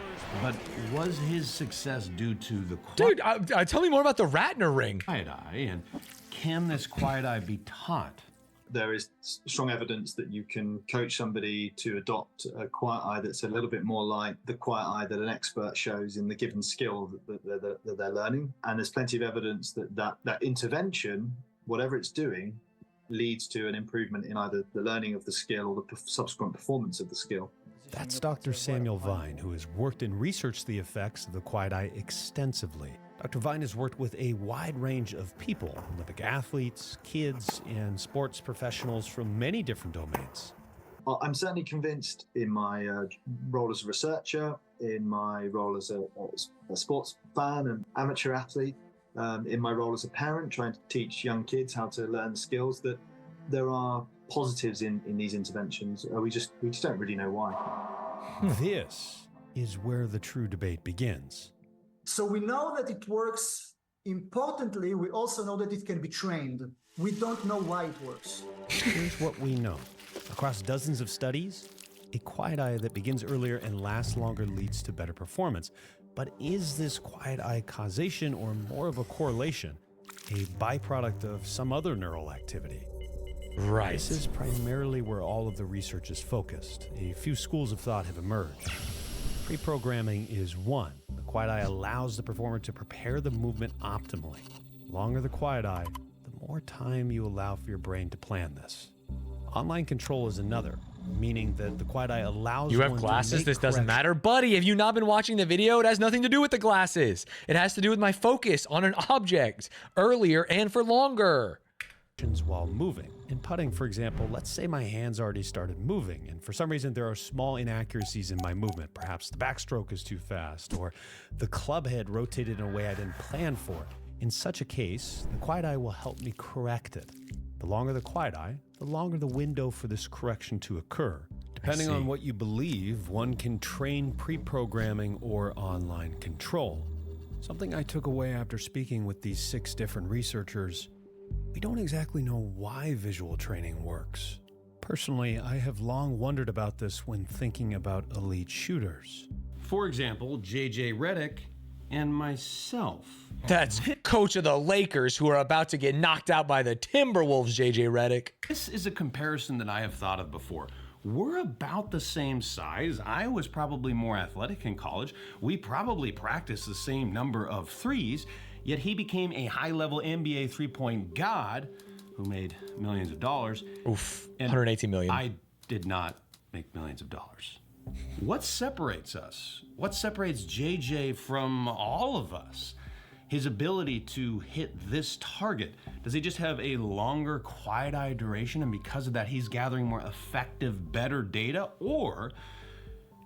But was his success due to the Dude, tell me more about the Ratner ring. quiet eye, and can this quiet eye be taught? There is strong evidence that you can coach somebody to adopt a quiet eye that's a little bit more like the quiet eye that an expert shows in the given skill that they're learning. And there's plenty of evidence that intervention, whatever it's doing, leads to an improvement in either the learning of the skill or the subsequent performance of the skill. That's Dr. Samuel Vine, who has worked and researched the effects of the quiet eye extensively. Dr. Vine has worked with a wide range of people, Olympic athletes, kids, and sports professionals from many different domains. I'm certainly convinced in my role as a researcher, in my role as a sports fan and amateur athlete, in my role as a parent trying to teach young kids how to learn skills, that there are positives in these interventions. We just don't really know why. This is where the true debate begins. So we know that it works. Importantly, we also know that it can be trained. We don't know why it works. Here's what we know. Across dozens of studies, a quiet eye that begins earlier and lasts longer leads to better performance. But is this quiet eye causation or more of a correlation, a byproduct of some other neural activity? Right. This is primarily where all of the research is focused. A few schools of thought have emerged. Pre-programming is one. The quiet eye allows the performer to prepare the movement optimally. The longer the quiet eye, the more time you allow for your brain to plan this. Online control is another, meaning that the quiet eye allows You have one to glasses? make This doesn't corrections. matter. Buddy, have you not been watching the video? It has nothing to do with the glasses. It has to do with my focus on an object earlier and for longer. While moving. In putting, for example, let's say my hands already started moving, and for some reason there are small inaccuracies in my movement. Perhaps the backstroke is too fast, or the club head rotated in a way I didn't plan for. In such a case, the quiet eye will help me correct it. The longer the quiet eye, the longer the window for this correction to occur. Depending on what you believe, one can train pre-programming or online control. Something I took away after speaking with these 6 different researchers: we don't exactly know why visual training works. Personally, I have long wondered about this when thinking about elite shooters. For example, JJ Redick and myself. That's coach of the Lakers who are about to get knocked out by the Timberwolves, JJ Redick. This is a comparison that I have thought of before. We're about the same size. I was probably more athletic in college. We probably practiced the same number of threes, yet he became a high-level NBA three-point god who made millions of dollars. Oof, 118 million. I did not make millions of dollars. What separates us? What separates JJ from all of us? His ability to hit this target. Does he just have a longer quiet eye duration, and because of that he's gathering more effective, better data? Or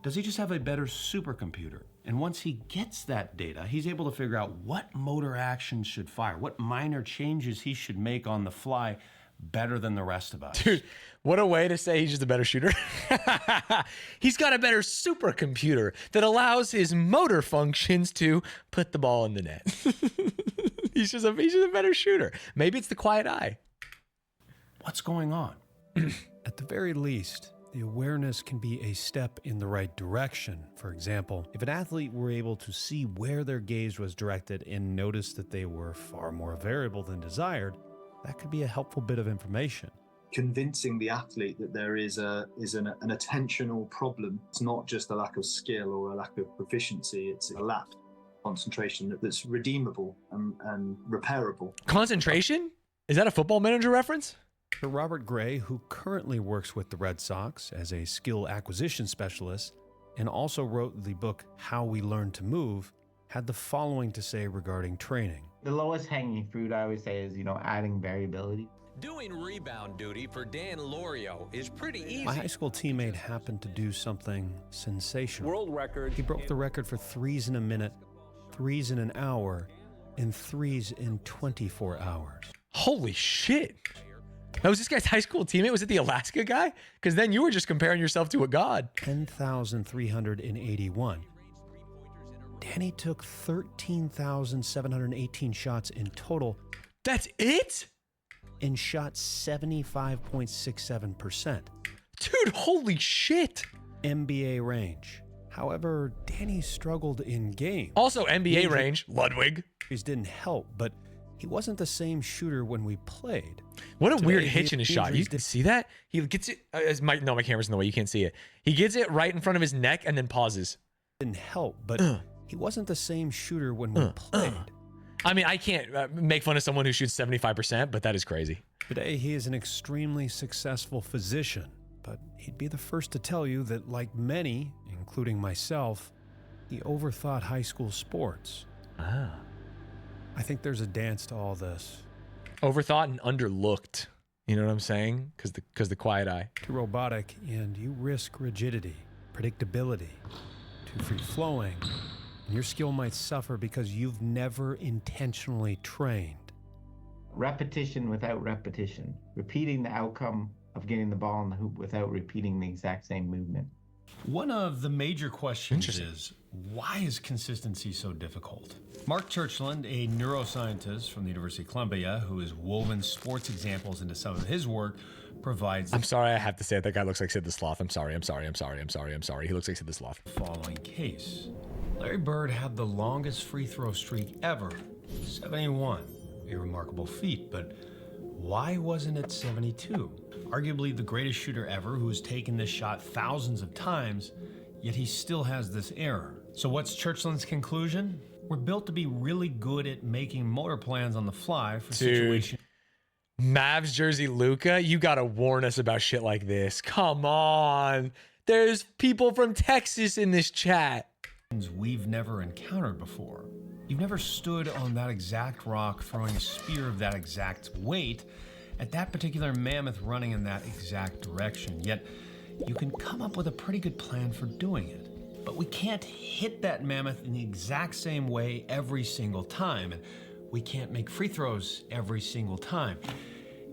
does he just have a better supercomputer? And once he gets that data, he's able to figure out what motor actions should fire, what minor changes he should make on the fly better than the rest of us. Dude, what a way to say he's just a better shooter. He's got a better supercomputer that allows his motor functions to put the ball in the net. he's just a better shooter. Maybe it's the quiet eye. What's going on? At the very least, the awareness can be a step in the right direction. For example, if an athlete were able to see where their gaze was directed and notice that they were far more variable than desired, that could be a helpful bit of information. Convincing the athlete that there is an attentional problem. It's not just a lack of skill or a lack of proficiency. It's a lack of concentration that's redeemable and repairable. Concentration? Is that a Football Manager reference? Dr. Robert Gray, who currently works with the Red Sox as a skill acquisition specialist and also wrote the book How We Learn to Move, had the following to say regarding training. The lowest hanging fruit, I would say, is, adding variability. Doing rebound duty for Dan Lorio is pretty easy. My high school teammate happened to do something sensational. World record. He broke the record for threes in a minute, threes in an hour, and threes in 24 hours. Holy shit. That was this guy's high school teammate? Was it the Alaska guy? Because then you were just comparing yourself to a god. 10,381. Danny took 13,718 shots in total. That's it? And shot 75.67%. Dude, holy shit. NBA range. However, Danny struggled in game. Also NBA range, Ludwig. These didn't help, but he wasn't the same shooter when we played. What a Today, weird hitch in his shot. You injuries can see that? He gets it. No, my camera's in the way. You can't see it. He gets it right in front of his neck and then pauses. Didn't help, but he wasn't the same shooter when we played. I mean, I can't make fun of someone who shoots 75%, but that is crazy. Today, he is an extremely successful physician, but he'd be the first to tell you that, like many, including myself, he overthought high school sports. Ah. I think there's a dance to all this. Overthought and underlooked. You know what I'm saying? Because the quiet eye. Too robotic, and you risk rigidity, predictability, too free-flowing, and your skill might suffer because you've never intentionally trained. Repetition without repetition. Repeating the outcome of getting the ball in the hoop without repeating the exact same movement. One of the major questions is, why is consistency so difficult? Mark Churchland, a neuroscientist from the University of Columbia who has woven sports examples into some of his work, provides... I'm sorry, I have to say it. That guy looks like Sid the Sloth. I'm sorry. He looks like Sid the Sloth. Following case. Larry Bird had the longest free throw streak ever, 71. A remarkable feat, but why wasn't it 72? Arguably the greatest shooter ever, who has taken this shot thousands of times, yet he still has this error. So what's Churchland's conclusion? We're built to be really good at making motor plans on the fly for situations. Mavs jersey Luca, you gotta warn us about shit like this. Come on. There's people from Texas in this chat. We've never encountered before. You've never stood on that exact rock throwing a spear of that exact weight at that particular mammoth running in that exact direction, yet you can come up with a pretty good plan for doing it. But we can't hit that mammoth in the exact same way every single time, and we can't make free throws every single time.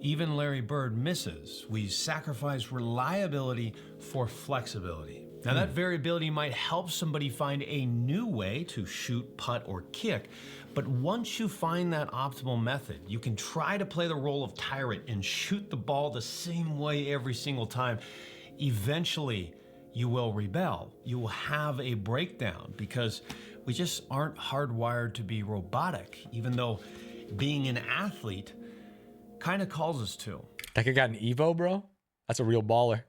Even Larry Bird misses. We sacrifice reliability for flexibility. Now that variability might help somebody find a new way to shoot, putt, or kick, but once you find that optimal method, you can try to play the role of tyrant and shoot the ball the same way every single time. Eventually, you will rebel. You will have a breakdown because we just aren't hardwired to be robotic, even though being an athlete kind of calls us to. That kid got an Evo, bro? That's a real baller.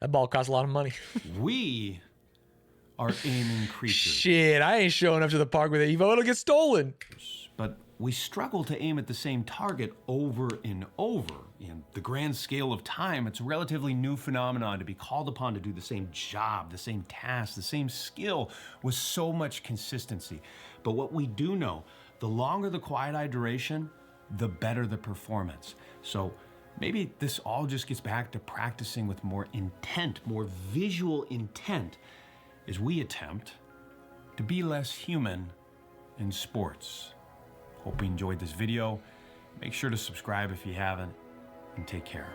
That ball costs a lot of money. We are aiming creatures. Shit, I ain't showing up to the park with an Evo. It'll get stolen. But we struggle to aim at the same target over and over. In the grand scale of time, it's a relatively new phenomenon to be called upon to do the same job, the same task, the same skill with so much consistency. But what we do know, the longer the quiet eye duration, the better the performance. So maybe this all just gets back to practicing with more intent, more visual intent, as we attempt to be less human in sports. Hope you enjoyed this video. Make sure to subscribe if you haven't, and take care.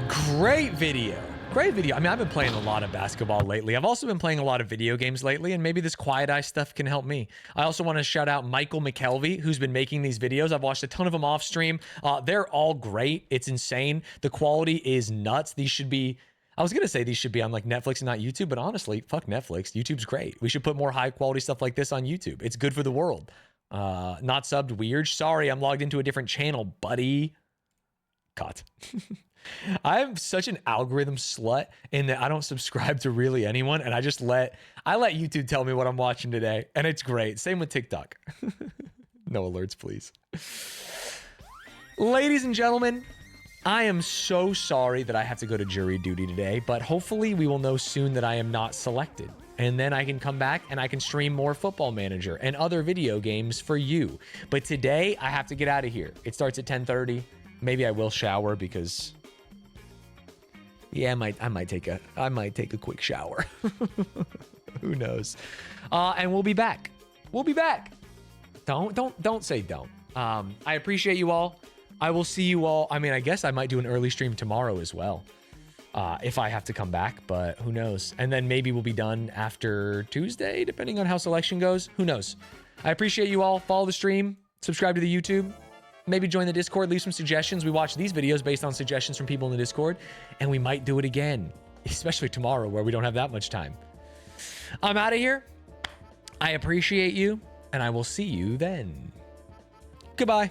Great video. Great video. I mean, I've been playing a lot of basketball lately. I've also been playing a lot of video games lately, and maybe this quiet eye stuff can help me. I also want to shout out Michael McKelvey, who's been making these videos. I've watched a ton of them off stream. They're all great. It's insane. The quality is nuts. These should be, I was going to say these should be on like Netflix and not YouTube, but honestly, fuck Netflix. YouTube's great. We should put more high quality stuff like this on YouTube. It's good for the world. Not subbed weird. Sorry, I'm logged into a different channel, buddy. Cut. I'm such an algorithm slut in that I don't subscribe to really anyone, and I let YouTube tell me what I'm watching today, and it's great. Same with TikTok. No alerts, please. Ladies and gentlemen, I am so sorry that I have to go to jury duty today, but hopefully we will know soon that I am not selected. And then I can come back and I can stream more Football Manager and other video games for you. But today I have to get out of here. It starts at 10:30. Maybe I will shower because, yeah, I might take a quick shower. Who knows? And we'll be back. We'll be back. Don't say don't. I appreciate you all. I will see you all. I mean, I guess I might do an early stream tomorrow as well, if I have to come back, but who knows? And then maybe we'll be done after Tuesday, depending on how selection goes. Who knows? I appreciate you all. Follow the stream. Subscribe to the YouTube. Maybe join the Discord, leave some suggestions. We watch these videos based on suggestions from people in the Discord, and we might do it again, especially tomorrow where we don't have that much time. I'm out of here. I appreciate you, and I will see you then. Goodbye.